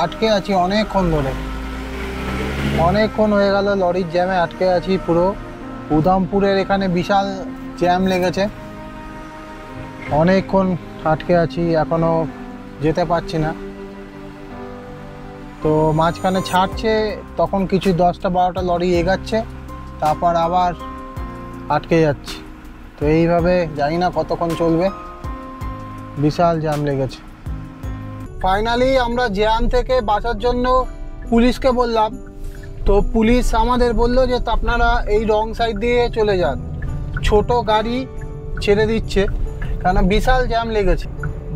Speaker 2: আটকে আছি অনেকক্ষণ ধরে। অনেকক্ষণ হয়ে গেল লরির জ্যামে আটকে আছি পুরো। উধমপুরের এখানে বিশাল জ্যাম লেগেছে, অনেকক্ষণ আটকে আছি, এখনো যেতে পারছি না। তো মাঝখানে ছাড়ছে, তখন কিছু 10টা-12টা লরি এগাচ্ছে, তারপর আবার আটকে যাচ্ছে। তো এইভাবে জানি না কতক্ষণ চলবে, বিশাল জ্যাম লেগেছে। ফাইনালি আমরা জ্যাম থেকে বাঁচার জন্য পুলিশকে বললাম। তো পুলিশ আমাদের বললো যে আপনারা এই রং সাইড দিয়ে চলে যান, ছোট গাড়ি ছেড়ে দিচ্ছে, কেন বিশাল জ্যাম লেগেছে।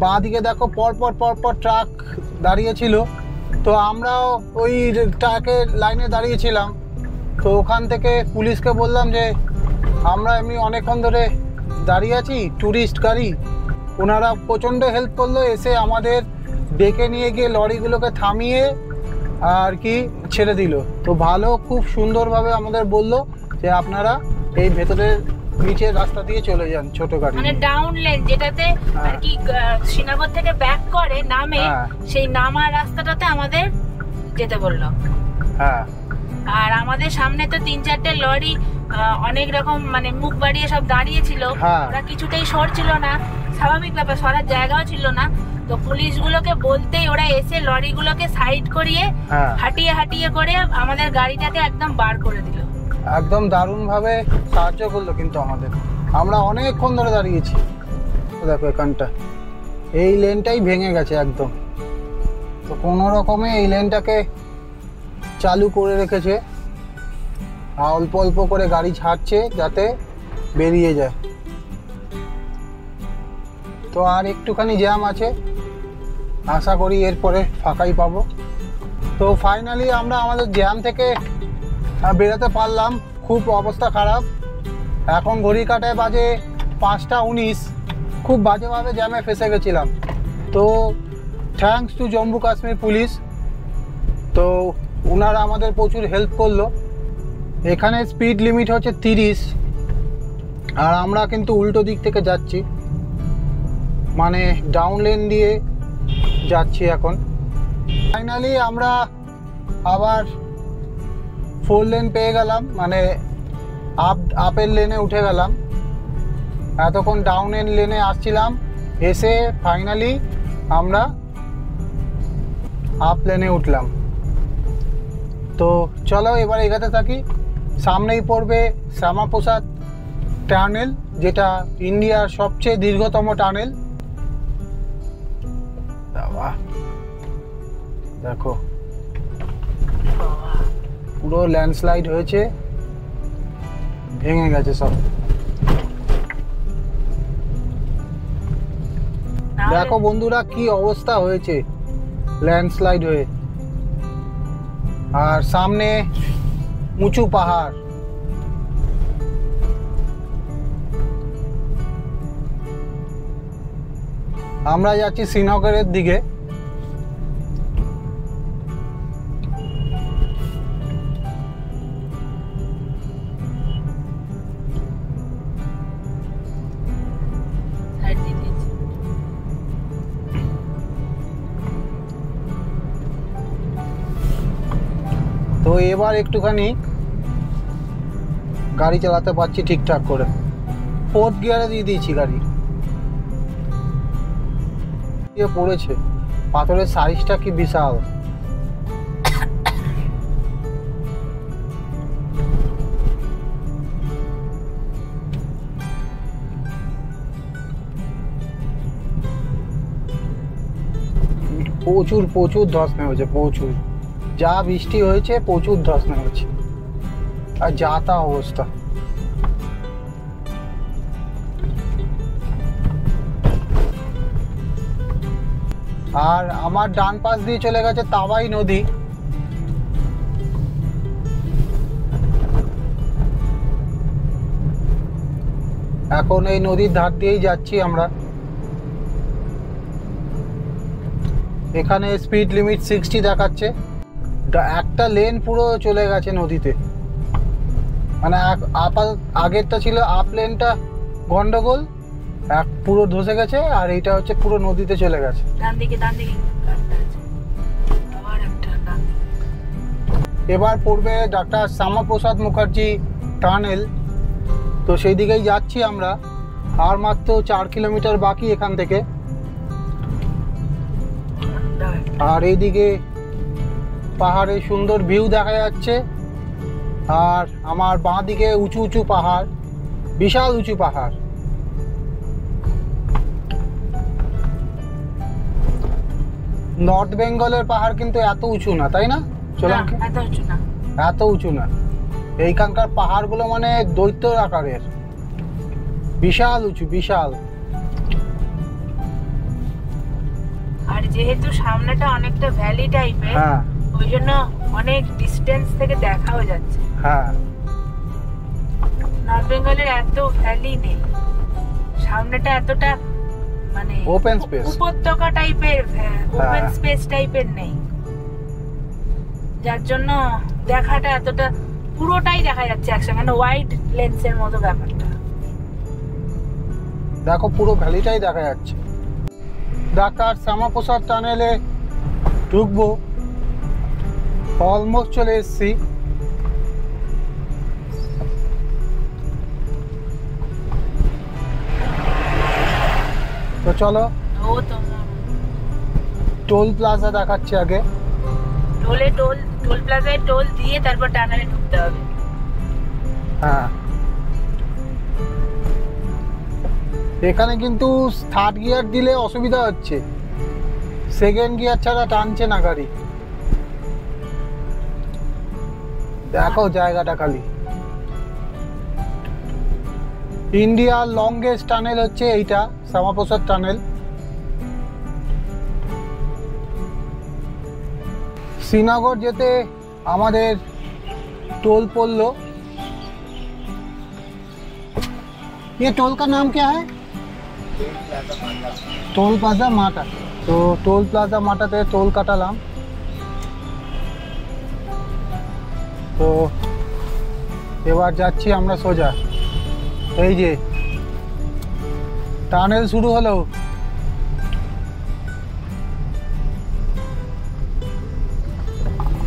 Speaker 2: বাঁ দিকে দেখো পরপর ট্রাক দাঁড়িয়েছিল। তো আমরাও ওই ট্রাকের লাইনে দাঁড়িয়েছিলাম। তো ওখান থেকে পুলিশকে বললাম যে আমরা এমনি অনেকক্ষণ ধরে দাঁড়িয়ে আছি, ট্যুরিস্ট গাড়ি। ওনারা প্রচণ্ড হেল্প করলো, এসে আমাদের ডেকে নিয়ে গিয়ে লরিগুলোকে থামিয়ে আর কি ছেড়ে দিল। তো ভালো, খুব সুন্দরভাবে আমাদের বললো যে আপনারা এই ভেতরের নিচের রাস্তা দিয়ে চলে যান, ছোট গাড়ি
Speaker 3: মানে ডাউন লেন যেটাতে আর কি শ্রীনগর থেকে ব্যাক করে নামে, সেই নামার রাস্তাটাতে আমাদের যেতে বললো।
Speaker 2: হ্যাঁ,
Speaker 3: আর আমাদের সামনে তো 3-4টে লরি অনেক রকম মানে মুখ বাড়িয়ে সব দাঁড়িয়ে ছিল। ওরা কিছুতেই সরছিল না, স্বাভাবিক ব্যাপার, সরার জায়গাও ছিল না। তো পুলিশগুলোকে বলতেই ওরা এসে লরিগুলোকে সাইড করিয়ে হাঁটিয়ে করে আমাদের গাড়িটাকে একদম বার করে দিল।
Speaker 2: একদম দারুণভাবে সাহায্য করলো কিন্তু আমাদের। আমরা অনেকক্ষণ ধরে দাঁড়িয়েছি। দেখো এখানটা এই লেনটাই ভেঙে গেছে একদম। তো কোনো রকমে এই লেনটাকে চালু করে রেখেছে, অল্প অল্প করে গাড়ি ছাড়ছে যাতে বেরিয়ে যায়। তো আর একটুখানি জ্যাম আছে, আশা করি এরপরে ফাঁকাই পাবো। তো ফাইনালি আমরা আমাদের জ্যাম থেকে বেরোতে পারলাম। খুব অবস্থা খারাপ। এখন ঘড়ির কাঁটায় বাজে 5:19। খুব বাজেভাবে জ্যামে ফেসে গেছিলাম। তো thanks to Jammu Kashmir police. তো ওনারা আমাদের প্রচুর হেল্প করলো। এখানে স্পিড লিমিট হচ্ছে 30, আর আমরা কিন্তু উল্টো দিক থেকে যাচ্ছি, মানে ডাউন লেন দিয়ে যাচ্ছি এখন। ফাইনালি আমরা আবার 4 লেন পেয়ে গেলাম, মানে আপের লেনে উঠে গেলাম। এতক্ষণ ডাউনের লেনে আসছিলাম, এসে ফাইনালি আমরা আপ লেনে উঠলাম। তো চলো এবার এগাতে থাকি। সামনেই পড়বে শ্যামাপ্রসাদ টানেল, যেটা ইন্ডিয়ার সবচেয়ে দীর্ঘতম টানেল। দেখো পুরো ল্যান্ডস্লাইড হয়েছে, ভেঙে গেছে সব। দেখো বন্ধুরা কি অবস্থা হয়েছে ল্যান্ডস্লাইড হয়ে। আর সামনে উঁচু পাহাড়। আমরা যাচ্ছি শ্রীনগরের দিকে। তো এবার একটুখানি গাড়ি চালাতে পারছি ঠিকঠাক করে। 4th গিয়ারে দিয়ে দিয়েছি গাড়ি। পড়েছে পাথরের সাইজটা কি বিশাল। প্রচুর প্রচুর ধস নেমেছে, প্রচুর। যা বৃষ্টি হয়েছে প্রচুর ধস নেমেছে, আর যা তা অবস্থা। আর আমার ডান পাশ দিয়ে চলে গেছে তাবাই নদী। এখন এই নদীর ধার দিয়েই যাচ্ছি আমরা। এখানে স্পিড লিমিট 60 দেখাচ্ছে। একটা লেন পুরো চলে গেছে নদীতে, মানে আগেরটা ছিল আপ লেনটা গন্ডগোল, পুরো ধসে গেছে, আর এইটা হচ্ছে পুরো নদীতে চলে গেছে। এবার পড়বে ডক্টর শ্যামাপ্রসাদ মুখার্জি টানেল। তো সেই দিকেই যাচ্ছি আমরা। আর মাত্র 4 কিলোমিটার বাকি এখান থেকে। আর এইদিকে পাহাড়ে সুন্দর ভিউ দেখা যাচ্ছে। আর আমার বাঁ দিকে উঁচু উঁচু পাহাড়, বিশাল উঁচু পাহাড়। নর্থ বেঙ্গলের পাহাড় কিন্তু এত উঁচু না, তাই না? এত উঁচু না। এইখানকার পাহাড়গুলো মানে দৈত্য আকারের, বিশাল উঁচু, বিশাল।
Speaker 3: আর যেহেতু সামনেটা অনেকটা ভ্যালি টাইপের,
Speaker 2: হ্যাঁ,
Speaker 3: ওই জন্য অনেক ডিস্টেন্স থেকে দেখাও যাচ্ছে।
Speaker 2: হ্যাঁ,
Speaker 3: নর্থ বেঙ্গলের এত ভ্যালি নেই, সামনেটা এতটা মানে
Speaker 2: ওপেন স্পেস,
Speaker 3: উপত্যকা টাইপের, ওপেন স্পেস টাইপের নেই, যার জন্য দেখাটা এতটা পুরোটাই দেখা যাচ্ছে একসঙ্গে, মানে ওয়াইড লেন্সের মতো ব্যাপারটা।
Speaker 2: দেখো পুরো ভ্যালিটাই দেখা যাচ্ছে। ডাক্তার শ্যামাপ্রসাদ টানেলে ঢুকবো, অলমোস্ট চলে এসছি। তো চলো, টোল প্লাজা দেখাচ্ছে আগে।
Speaker 3: টোল প্লাজায় টোল দিয়ে তারপর টানেলে ঢুকতে হবে।
Speaker 2: হ্যাঁ, এখানে কিন্তু 3rd গিয়ার দিলে অসুবিধা হচ্ছে, 2nd গিয়ার ছাড়া টানছে না গাড়ি। দেখো জায়গাটা খালি। ইন্ডিয়ার লংগেস্ট টানেল হচ্ছে এইটা, শ্যামাপ্রসাদ টানেল। শ্রীনগর যেতে আমাদের टोल पड़लो। ये टोल का नाम क्या है? टोल प्लाजा माटा। तो टोल प्लाजा माटा ते टोल काटालाम। तो এবার যাচ্ছি আমরা সোজা। এই যে টানেল শুরু হলো।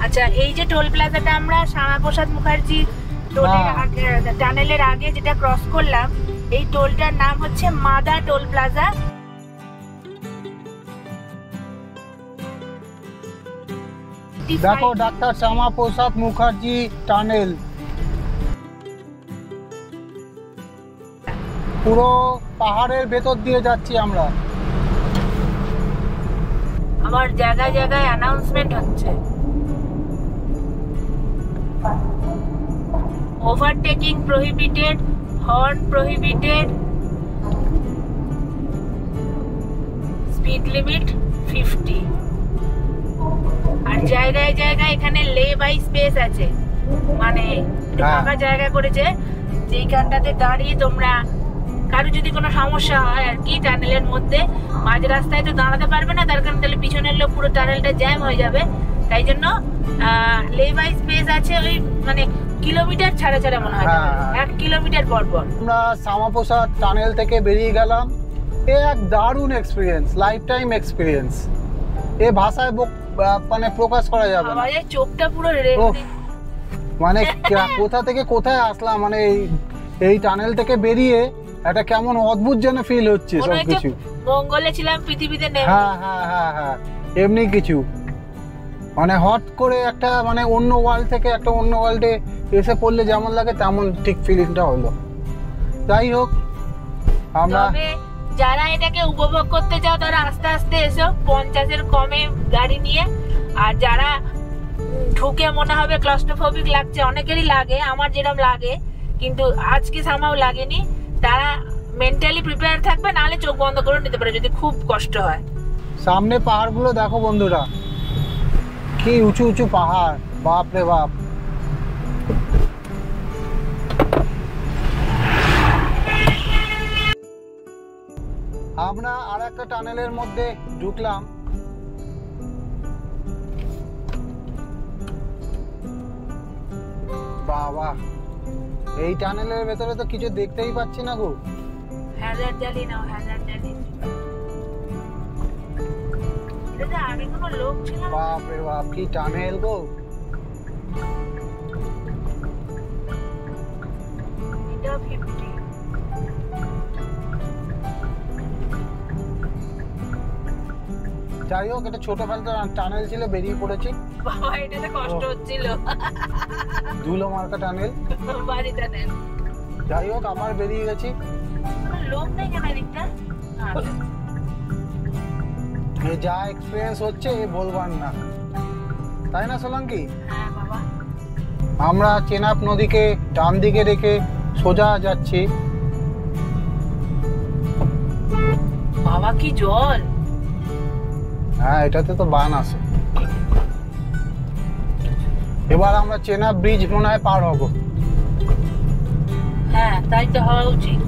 Speaker 3: আচ্ছা, এই যে টোল প্লাজাটা আমরা শ্যামাপ্রসাদ মুখার্জি টানেলের আগে যেটা ক্রস করলাম, এই টোলটার নাম হচ্ছে মাদা টোল প্লাজা।
Speaker 2: দেখো ডাক্তার শ্যামাপ্রসাদ মুখার্জি টানেল, পুরো পাহাড়ের ভেতর দিয়ে যাচ্ছি আমরা।
Speaker 3: আমার জায়গায় জায়গায় অ্যানাউন্সমেন্ট হচ্ছে, overtaking prohibited, horn prohibited, speed limit 50। আর জায়গায় জায়গায় এখানে লে বাই স্পেস আছে, মানে ফাঁকা জায়গা করেছে যেইখানটাতে দাঁড়িয়ে তোমরা কারো যদি কোনো সমস্যা হয় আর কি টানেলের মধ্যে, মাঝ রাস্তায় তো দাঁড়াতে পারবে না, তার কারণ তাহলে পিছনের লোক পুরো টানেলটা জ্যাম হয়ে যাবে। তাই জন্য লে বাই স্পেস আছে, ওই মানে কিলোমিটার ছাড়া ছাড়া মনে হয় 1 কিলোমিটার পর পর।
Speaker 2: আমরা শ্যামাপ্রসাদ টানেল থেকে বেরিয়ে গেলাম। এ এক দারুণ এক্সপিরিয়েন্স, লাইফ টাইম এক্সপিরিয়েন্স। এ ভাষায় মানে প্রকাশ করা যাবে না।
Speaker 3: আমাদের চোখটা পুরো
Speaker 2: মানে কোথা থেকে কোথায় আসলাম, মানে এই টানেল থেকে বেরিয়ে একটা কেমন অদ্ভুত যেন ফিল হচ্ছে সবকিছু।
Speaker 3: মঙ্গলে ছিলাম, পৃথিবীতে নেই।
Speaker 2: হ্যাঁ হ্যাঁ হ্যাঁ হ্যাঁ, এমনি কিছু মানে হট করে একটা মানে অন্য ওয়ার্ল্ড থেকে একটা অন্য ওয়ার্ল্ডে এসে পড়লে যেমন লাগে তেমন ঠিক ফিলিংটা হলো। যাই হোক, আমরা
Speaker 3: যারা এটাকে উপভোগ করতে চাও তারা আস্তে আস্তে এসো, 50-এর কমে গাড়ি নিয়ে। আর যারা ঢুকে মনে হবে ক্লস্ট্রোফোবিক লাগছে, অনেকেরই লাগে, আমার যেরকম লাগে, কিন্তু আজকে সামাও লাগেনি, তারা মেন্টালি প্রিপেয়ার থাকবে, নাহলে চোখ বন্ধ করে নিতে পারে যদি খুব কষ্ট হয়।
Speaker 2: সামনে পাহাড়গুলো দেখো বন্ধুরা, কি উঁচু উঁচু পাহাড়, বাপ রে বাপ। আমরা আর একটা টানেলের মধ্যে ঢুকলাম। বাবা, এই টানেলের ভেতরে তো কিছু দেখতেই পাচ্ছি না গো।
Speaker 3: হ্যাজার্ড জ্বালি নাও, হ্যাজার্ড জ্বালি। এটা আগে কোনো লোক ছিল না।
Speaker 2: বাপ রে বাপ, কি টানেল গো।
Speaker 3: এটা 50।
Speaker 2: যাই হোক, এটা ছোট ফেলতে টানেল ছিল, বেরিয়ে পড়েছি।
Speaker 3: বাবা, এটাতে কষ্ট হচ্ছিল।
Speaker 2: ধুলো মার্কা টানেল,
Speaker 3: বাড়ি টানেল।
Speaker 2: যাই হোক, আবার বেরিয়ে গেছি।
Speaker 3: লোক নেই কেন এদিকটা?
Speaker 2: যা এক্সপিরিয়েন্স হচ্ছে বলবার না, তাই না সোলাঙ্কি?
Speaker 3: হ্যাঁ বাবা।
Speaker 2: আমরা চেনাব নদীকে ডান দিকে রেখে সোজা যাচ্ছি।
Speaker 3: বাবা কি জল!
Speaker 2: হ্যাঁ, এটাতে তো বান আছে। এবার আমরা চেনাব ব্রিজ মনে হয় পার হব।
Speaker 3: হ্যাঁ, তাই তো হওয়া উচিত।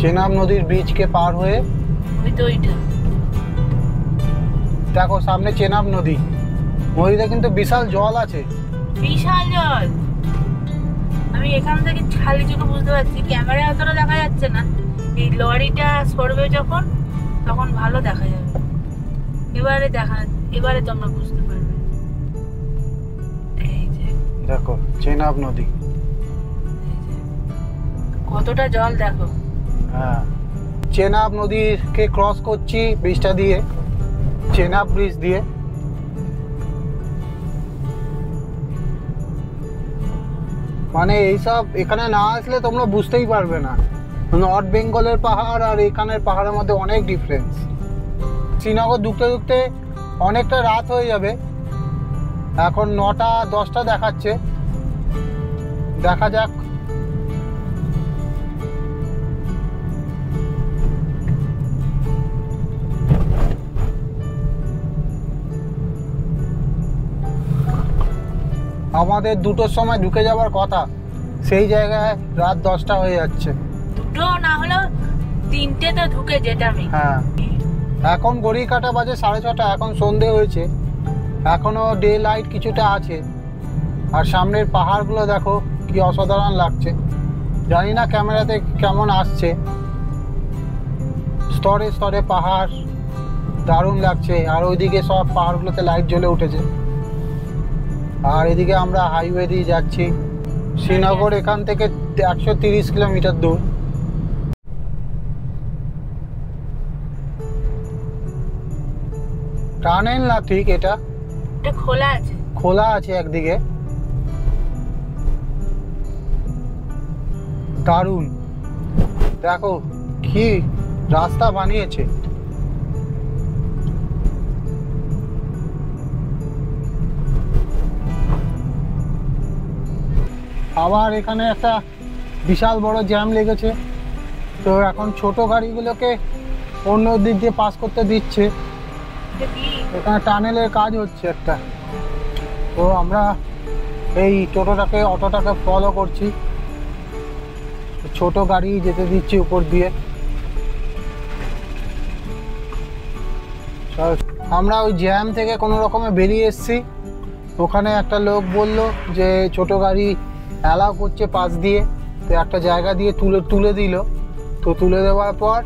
Speaker 2: চেনাব নদীর ব্রিজকে পার হয়ে
Speaker 3: ওই তো ওইটা
Speaker 2: দেখো সামনে চেনাব নদী। নদীতে কিন্তু বিশাল জল আছে,
Speaker 3: বিশাল জল। আমি এখান থেকে খালি চোখে বুঝতে পারছি, ক্যামেরায় অতটা দেখা যাচ্ছে না। এই লরিটা সরবে যখন, তখন ভালো দেখা যাবে। এবারে তোমরা বুঝতে পারবে। এই যে
Speaker 2: দেখো চেনাব নদী,
Speaker 3: কতটা জল দেখো।
Speaker 2: হ্যাঁ, চেনাব নদীকে ক্রস করছি ব্রিজটা দিয়ে, চেনাব ব্রিজ দিয়ে। মানে এইসব এখানে না আসলে তোমরা বুঝতেই পারবে না, নর্থ বেঙ্গলের পাহাড় আর এখানের পাহাড়ের মধ্যে অনেক ডিফারেন্স। শ্রীনগর ঢুকতে ঢুকতে অনেকটা রাত হয়ে যাবে, এখন 9টা-10টা দেখাচ্ছে। দেখা যাক। আমাদের 2টোর সময় ঢুকে যাওয়ার কথা, সেই জায়গায় রাত 10টা হয়ে যাচ্ছে।
Speaker 3: 2টো না হলেও 3টে তো ঢুকে যেতামই।
Speaker 2: হ্যাঁ, এখন ঘড়ি কাটা বাজে 6:30, এখন সন্ধে হয়েছে, এখনো ডে লাইট কিছুটা আছে। আর সামনের পাহাড়গুলো দেখো কি অসাধারণ লাগছে, জানি না ক্যামেরাতে কেমন আসছে। স্তরে স্তরে পাহাড়, দারুণ লাগছে। আর ওইদিকে সব পাহাড়গুলোতে লাইট জ্বলে উঠেছে। আর এদিকে আমরা হাইওয়ে দিয়ে যাচ্ছি। শ্রীনগর এখান থেকে 130 কিলোমিটার দূর। টানেল না ঠিক, এটা
Speaker 3: খোলা আছে,
Speaker 2: খোলা আছে একদিকে। দারুণ, দেখো কি রাস্তা বানিয়েছে। আবার এখানে একটা বিশাল বড় জ্যাম লেগেছে, তো এখন ছোট গাড়িগুলোকে অন্য দিক দিয়ে পাস করতে দিচ্ছে। এখানে টানেলের কাজ হচ্ছে একটা, তো আমরা এই অটোটাকে ফলো করছি। ছোট গাড়ি যেতে দিচ্ছি উপর দিয়ে। আমরা ওই জ্যাম থেকে কোনো রকমে বেরিয়ে এসেছি। ওখানে একটা লোক বলল যে ছোট গাড়ি অ্যালাউ করছে পাশ দিয়ে, তো একটা জায়গা দিয়ে তুলে দিল। তো তুলে দেওয়ার পর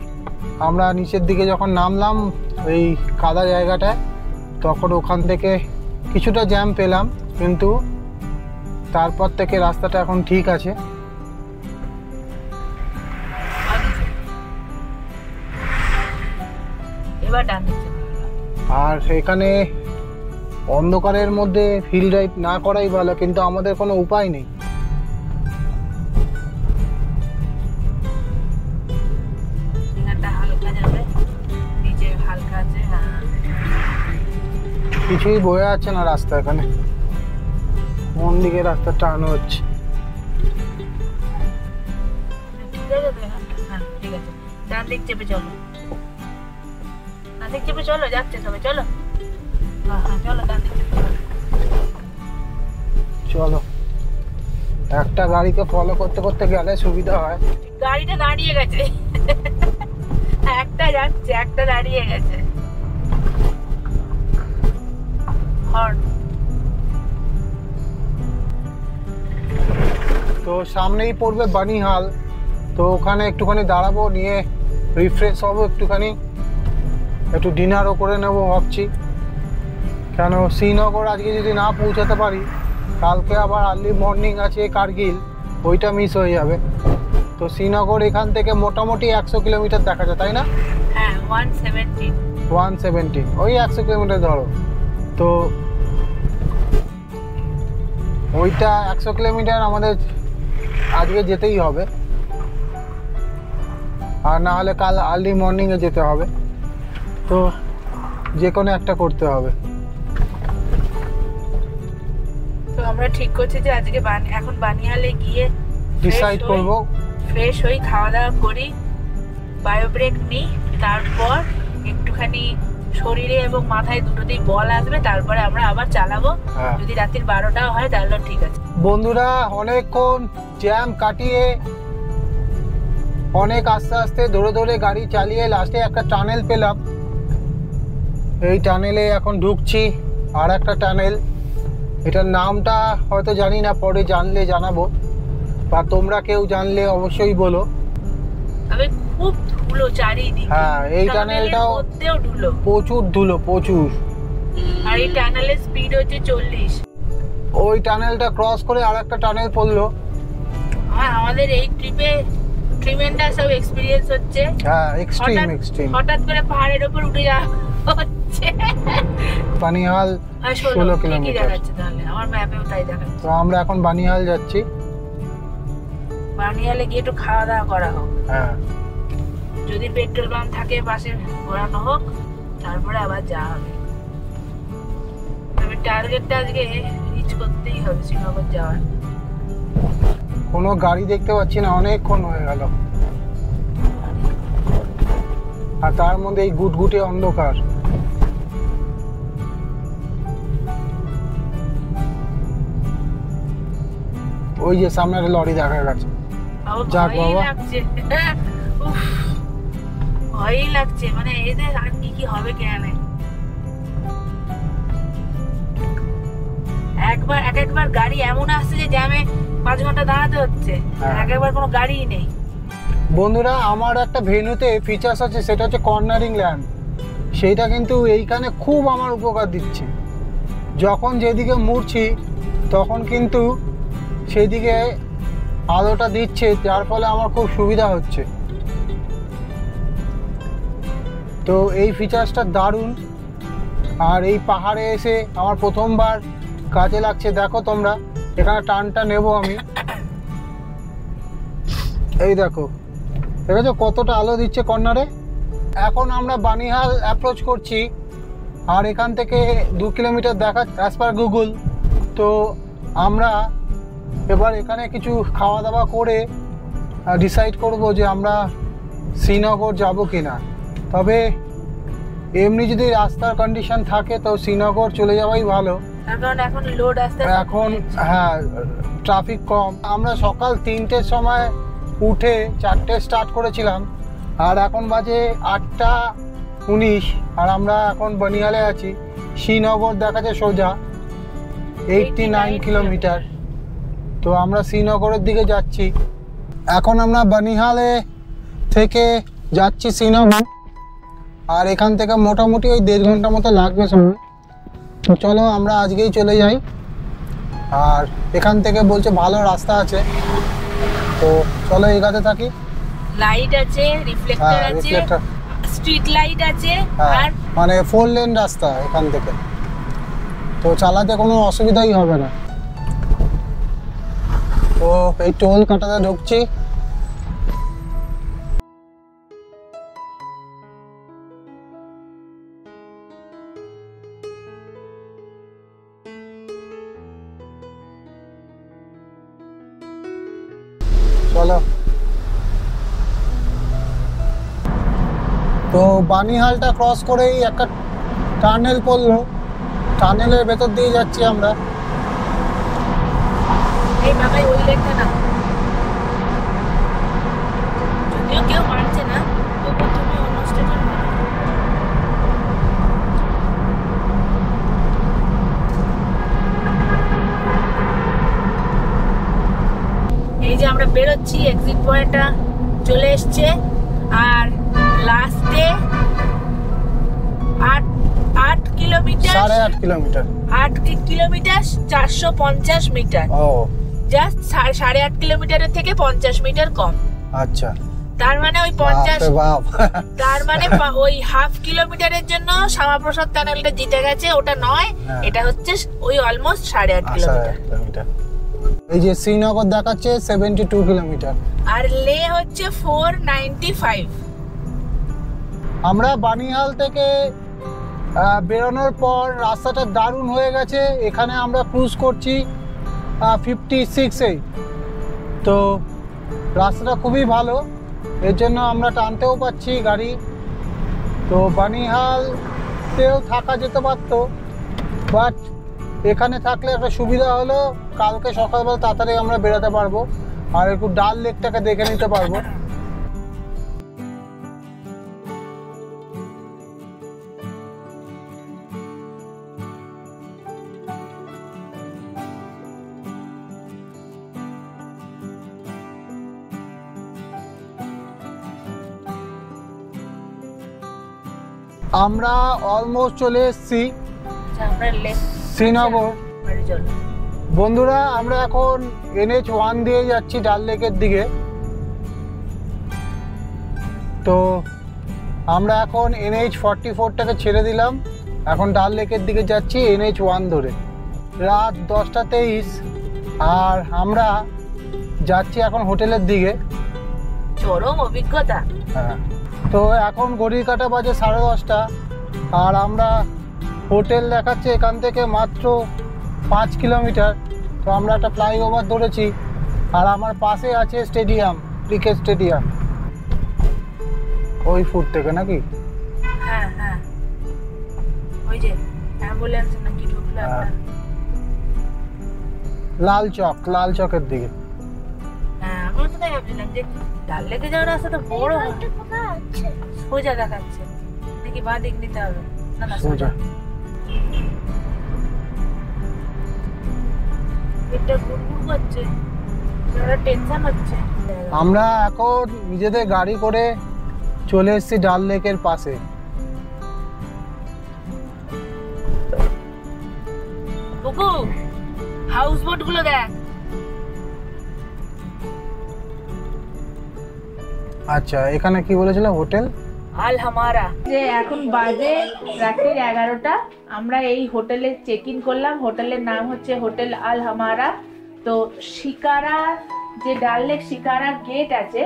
Speaker 2: আমরা নিচের দিকে যখন নামলাম ওই কাদা জায়গাটায়, তখন ওখান থেকে কিছুটা জ্যাম পেলাম, কিন্তু তারপর থেকে রাস্তাটা এখন ঠিক আছে। আর এখানে অন্ধকারের মধ্যে হিল ড্রাইভ না করাই ভালো, কিন্তু আমাদের কোনো উপায় নেই। কিছুই বোঝা যাচ্ছে না রাস্তা, এখানে কোন দিকে রাস্তা টানো হচ্ছে। চলো, একটা গাড়িকে ফলো করতে করতে গেলে সুবিধা হয়।
Speaker 3: গাড়িটা দাঁড়িয়ে গেছে, একটা যাচ্ছে একটা দাঁড়িয়ে গেছে।
Speaker 2: তো সামনেই পড়বে বানিহাল, তো ওখানে একটুখানি দাঁড়াবো, নিয়ে রিফ্রেশ হবো, একটু ডিনারও করে নেবো ভাবছি। কেন শ্রীনগর আজকে যদি না পৌঁছাতে পারি, কালকে আবার আর্লি মর্নিং আছে কার্গিল, ওইটা মিস হয়ে যাবে। তো শ্রীনগর এখান থেকে মোটামুটি 100 কিলোমিটার দেখা যায়, তাই না?
Speaker 3: হ্যাঁ, 170
Speaker 2: ওই 100 কিলোমিটার ধরো। তো ওইটা 100 কিলোমিটার আমাদের আজকে যেতেই হবে, আর না হলে কাল আর্লি মর্নিংয়ে যেতে হবে। তো যে কোনো একটা করতে হবে।
Speaker 3: তো আমরা ঠিক করছি যে আজকে এখন বানিহালে গিয়ে
Speaker 2: ডিসাইড করব,
Speaker 3: ফ্রেশ হই, খাওয়া দাওয়া করি, বায়ো ব্রেক নিই, তারপর একটুখানি শরীরে এবং মাথায় দুটোতেই বল আসবে, তারপরে আমরা আবার চালাবো। যদি রাত্রির 12টাও হয় তাহলে ঠিক আছে।
Speaker 2: বন্ধুরা, অনেকক্ষণ জ্যাম কাটিয়ে অনেক আস্তে আস্তে ধরে গাড়ি চালিয়ে লাস্টে একটা টানেল পেলাম। এই টানেলে এখন ঢুকছি, আর একটা টানেল, এটার নামটা হয়তো জানি না, পরে জানলে জানাবো, বা তোমরা কেউ জানলে অবশ্যই বলো।
Speaker 3: তবে খুব ধুলো চারিদিকে।
Speaker 2: হ্যাঁ, এই টানেলটাও প্রচুর ধুলো, প্রচুর।
Speaker 3: আর এই টানেলের স্পিড হচ্ছে 40।
Speaker 2: ওই টানেলটা ক্রস করে আর একটা টানেল পড়লো।
Speaker 3: আমাদের এই ট্রিপে ট্রিমেন্ডাস সব এক্সপেরিয়েন্স হচ্ছে।
Speaker 2: হ্যাঁ, এক্সট্রিম।
Speaker 3: হঠাৎ করে পাহাড়ের উপর উঠে যাওয়া হচ্ছে।
Speaker 2: বানিহাল 16 কিলোমিটার
Speaker 3: দেখাচ্ছে, তাহলে আমার ম্যাপেও তাই দেখাচ্ছে।
Speaker 2: তো আমরা এখন বানিহাল যাচ্ছি।
Speaker 3: বানিহালে গিয়ে একটু খাওয়া দাওয়া করা হোক।
Speaker 2: হ্যাঁ,
Speaker 3: যদি পেট্রোল পাম্প থাকে পাশে ঘোরানো হোক, তারপরে আবার যাওয়া হবে। তবে টার্গেটটা আজকে রিচ করতেই হবে, শ্রীনগর যাওয়ার।
Speaker 2: কোনো গাড়ি দেখতে পাচ্ছি না, অনেকক্ষণ হয়ে গেল, আর তার মধ্যে এই গুটগুটে অন্ধকার। ওই যে সামনে একটা লরি দেখা গেছে। যাক
Speaker 3: ভয়ই
Speaker 2: বাবা।
Speaker 3: লাগছে। উফ, ভয়ই লাগছে, মানে এদের আর কি হবে কে জানে। একবার গাড়ি এমন আসছে যে জ্যামে 5 ঘন্টা দাঁড়াতে হচ্ছে,
Speaker 2: হ্যাঁ।
Speaker 3: একবার কোনো গাড়িই নেই।
Speaker 2: বন্ধুরা আমার একটা ভেন্যুতে ফিচার্স আছে, সেটা হচ্ছে কর্নারিং ল্যাম্প। সেইটা কিন্তু এইখানে খুব আমার উপকার দিচ্ছে। যখন যেদিকে মুড়ছি তখন কিন্তু সেদিকে আলোটা দিচ্ছে, যার ফলে আমার খুব সুবিধা হচ্ছে। তো এই ফিচার্সটা দারুণ। আর এই পাহাড়ে এসে আমার প্রথমবার কাজে লাগছে। দেখো তোমরা, এখানে টানটা নেব আমি। এই দেখো, দেখেছো কতটা আলো দিচ্ছে কর্নারে। এখন আমরা বানিহাল অ্যাপ্রোচ করছি, আর এখান থেকে 2 কিলোমিটার দেখা অ্যাজ পার গুগল। তো আমরা এবার এখানে কিছু খাওয়া দাওয়া করে ডিসাইড করব যে আমরা শ্রীনগর যাব কিনা। তবে এমনি যদি রাস্তার কন্ডিশন থাকে তো শ্রীনগর চলে যাওয়াই ভালো,
Speaker 3: কারণ এখন লোড আসতে
Speaker 2: এখন হ্যাঁ ট্রাফিক কম। আমরা সকাল 3টের সময় উঠে 4টে স্টার্ট করেছিলাম, আর এখন বাজে 8:19, আর আমরা এখন বনিহালে আছি। শ্রীনগর দেখাচ্ছে সোজা 89 কিলোমিটার। তো আমরা শ্রীনগরের দিকে যাচ্ছি। এখন আমরা বনিহালে থেকে যাচ্ছি শ্রীনগর, আর এখান থেকে মোটামুটি ওই 1.5 ঘন্টা মতো লাগবে সময়। তো চলো আমরা আজকেই চলে যাই। আর এখান থেকে বলছে ভালো রাস্তা আছে, তো চলো এগাতে থাকি।
Speaker 3: লাইট আছে, রিফ্লেক্টর আছে,
Speaker 2: রিফ্লেক্টর,
Speaker 3: স্ট্রিট লাইট আছে, আর
Speaker 2: মানে 4 লেন রাস্তা এখান থেকে, তো চালাতে কোনো অসুবিধাই হবে না। তো এই টোল কাটাতে ঢুকছি। চলো। তো বানিহালটা ক্রস করেই একটা টানেল পড়লো, টানেলের ভেতর দিয়ে যাচ্ছি আমরা।
Speaker 3: এই বাবাই ওই লেখা না, যদিও কেউ মানছে না, তবু তুমি অন্য স্টেশন মানো। এই যে আমরা বেরোচ্ছি, এক্সিট পয়েন্টটা চলে এসছে, আর লাস্টে 8 কিলোমিটার,
Speaker 2: 8.5 কিলোমিটার,
Speaker 3: 8 কিলোমিটার 450 মিটার,
Speaker 2: ও
Speaker 3: জাস্ট 8.5 কিলোমিটারের থেকে 50 মিটার কম।
Speaker 2: আচ্ছা,
Speaker 3: তার মানে ওই 50,
Speaker 2: বাপ
Speaker 3: তার মানে ওই হাফ কিলোমিটারের জন্য শ্যামাপ্রসাদ টানেলটা জিতে গেছে। ওটা নয়,
Speaker 2: হ্যাঁ।
Speaker 3: এটা হচ্ছে ওই অলমোস্ট 8.5 কিলোমিটার।
Speaker 2: এই যে শ্রীনগর দেখাচ্ছে 72 কিলোমিটার,
Speaker 3: আর লে হচ্ছে 495।
Speaker 2: আমরা বানিহাল থেকে বেরোনোর পর রাস্তাটা দারুণ হয়ে গেছে। এখানে আমরা ক্রুজ করছি 56-এ, তো রাস্তাটা খুবই ভালো, এর জন্য আমরা টানতেও পাচ্ছি গাড়ি। তো বানিহালতেও থাকা যেতে পারতো, বাট এখানে থাকলে একটা সুবিধা হলো, কালকে সকালবেলা তাড়াতাড়ি আমরা বেরোতে পারবো, আর একটু ডাল লেকটাকে দেখে নিতে পারবো। আমরা অলমোস্ট চলে এসেছি
Speaker 3: আমরা লেফট
Speaker 2: শ্রীনগর।
Speaker 3: বাড়ি চলো।
Speaker 2: বন্ধুরা আমরা এখন NH1 দিয়ে যাচ্ছি ডাল লেকের দিকে। তো আমরা এখন NH44টাকে ছেড়ে দিলাম, এখন ডাল লেকের দিকে যাচ্ছি NH1 ধরে। রাত 10:23, আর আমরা যাচ্ছি এখন হোটেলের দিকে।
Speaker 3: চরম অভিজ্ঞতা।
Speaker 2: হ্যাঁ, তো এখন ঘড়ির কাঁটা বাজে 10:30, আর আমরা হোটেল দেখাচ্ছে এখান থেকে মাত্র 5 কিলোমিটার। তো আমরা একটা ফ্লাইওভার ধরেছি, আর আমার পাশে আছে স্টেডিয়াম, ক্রিকেট স্টেডিয়াম, ওই ফুট থেকে নাকি।
Speaker 3: হ্যাঁ হ্যাঁ, ওই যে অ্যাম্বুলেন্স নাকি ঢুকলো একটা।
Speaker 2: লাল চকের দিকে।
Speaker 3: হ্যাঁ আমরা তো তাই ভাবছিলাম যে ডাল লেকে যাওয়ার রাস্তাটা বড় হয়,
Speaker 4: কোথায় আছে?
Speaker 3: সোজা দেখাচ্ছে নাকি বা দিক নিতে হবে? না না
Speaker 2: সোজা।
Speaker 3: সোজা। এটা গুড়গুড় করছে, একটা টেনশন হচ্ছে।
Speaker 2: আমরা এখন নিজেদের গাড়ি করে চলে এসেছি ডাল লেকের পাশে।
Speaker 3: বুকু হাউস বোট গুলো দেখ।
Speaker 2: আচ্ছা এখানে কি বলেছিল? হোটেল
Speaker 3: আল হামারা। যে এখন বাজে রাত্রি 11টা, আমরা এই হোটেলে চেক ইন করলাম। হোটেলের নাম হচ্ছে হোটেল আল হামারা। তো শিকারা যে ডাল লেক শিকারা গেট আছে,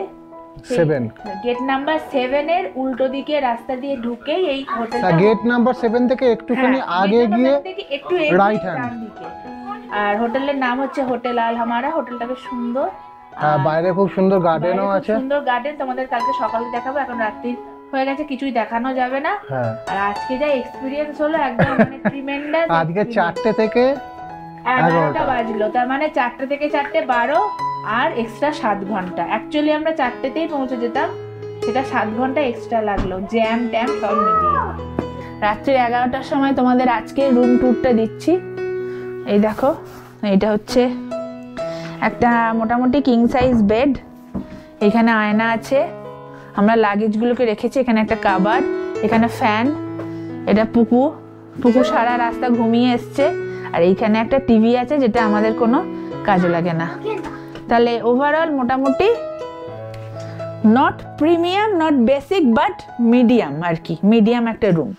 Speaker 2: 7,
Speaker 3: গেট নাম্বার 7 এর উল্টো দিকে রাস্তা দিয়ে ঢুকেই এই হোটেলটা।
Speaker 2: গেট নাম্বার 7 থেকে একটুখানি আগে গিয়ে
Speaker 3: একটু
Speaker 2: রাইট হ্যান্ড
Speaker 3: দিকে। আর হোটেলের নাম হচ্ছে হোটেল আল হামারা। হোটেলটা বেশ সুন্দর,
Speaker 2: বাইরে খুব সুন্দর গার্ডেনও আছে।
Speaker 3: সুন্দর গার্ডেন। তোমাদের কালকে সকালে দেখাবো, এখন রাত্রি হয়ে গেছে, কিছুই দেখানো যাবে না।
Speaker 2: হ্যাঁ
Speaker 3: আর আজকে যা এক্সপেরিয়েন্স হলো একদম মানে ট্রিমেন্ডাস।
Speaker 2: আজকে 4টে থেকে
Speaker 3: 11টা বাজলো, তার মানে 4টে থেকে 4টে 12 আর এক্সট্রা 7 ঘন্টা। অ্যাকচুয়ালি আমরা 4টেতেই পৌঁছে যেতাম, সেটা 7 ঘন্টা এক্সট্রা লাগলো, জ্যাম ট্যাম সব মিলিয়ে। রাত্রি 11টার সময় তোমাদের আজকে রুম ট্যুরটা দিচ্ছি। এই দেখো, এইটা হচ্ছে একটা মোটামুটি কিং সাইজ বেড। এখানে আয়না আছে, আমরা লাগেজগুলোকে রেখেছি। এখানে একটা কাবার্ড, এখানে ফ্যান। এটা পুকু সারা রাস্তা ঘুমিয়ে এসছে। আর এইখানে একটা টিভি আছে, যেটা আমাদের কোনো কাজে লাগে না। তাহলে ওভারঅল মোটামুটি not premium not basic but medium আর কি, মিডিয়াম একটা রুম।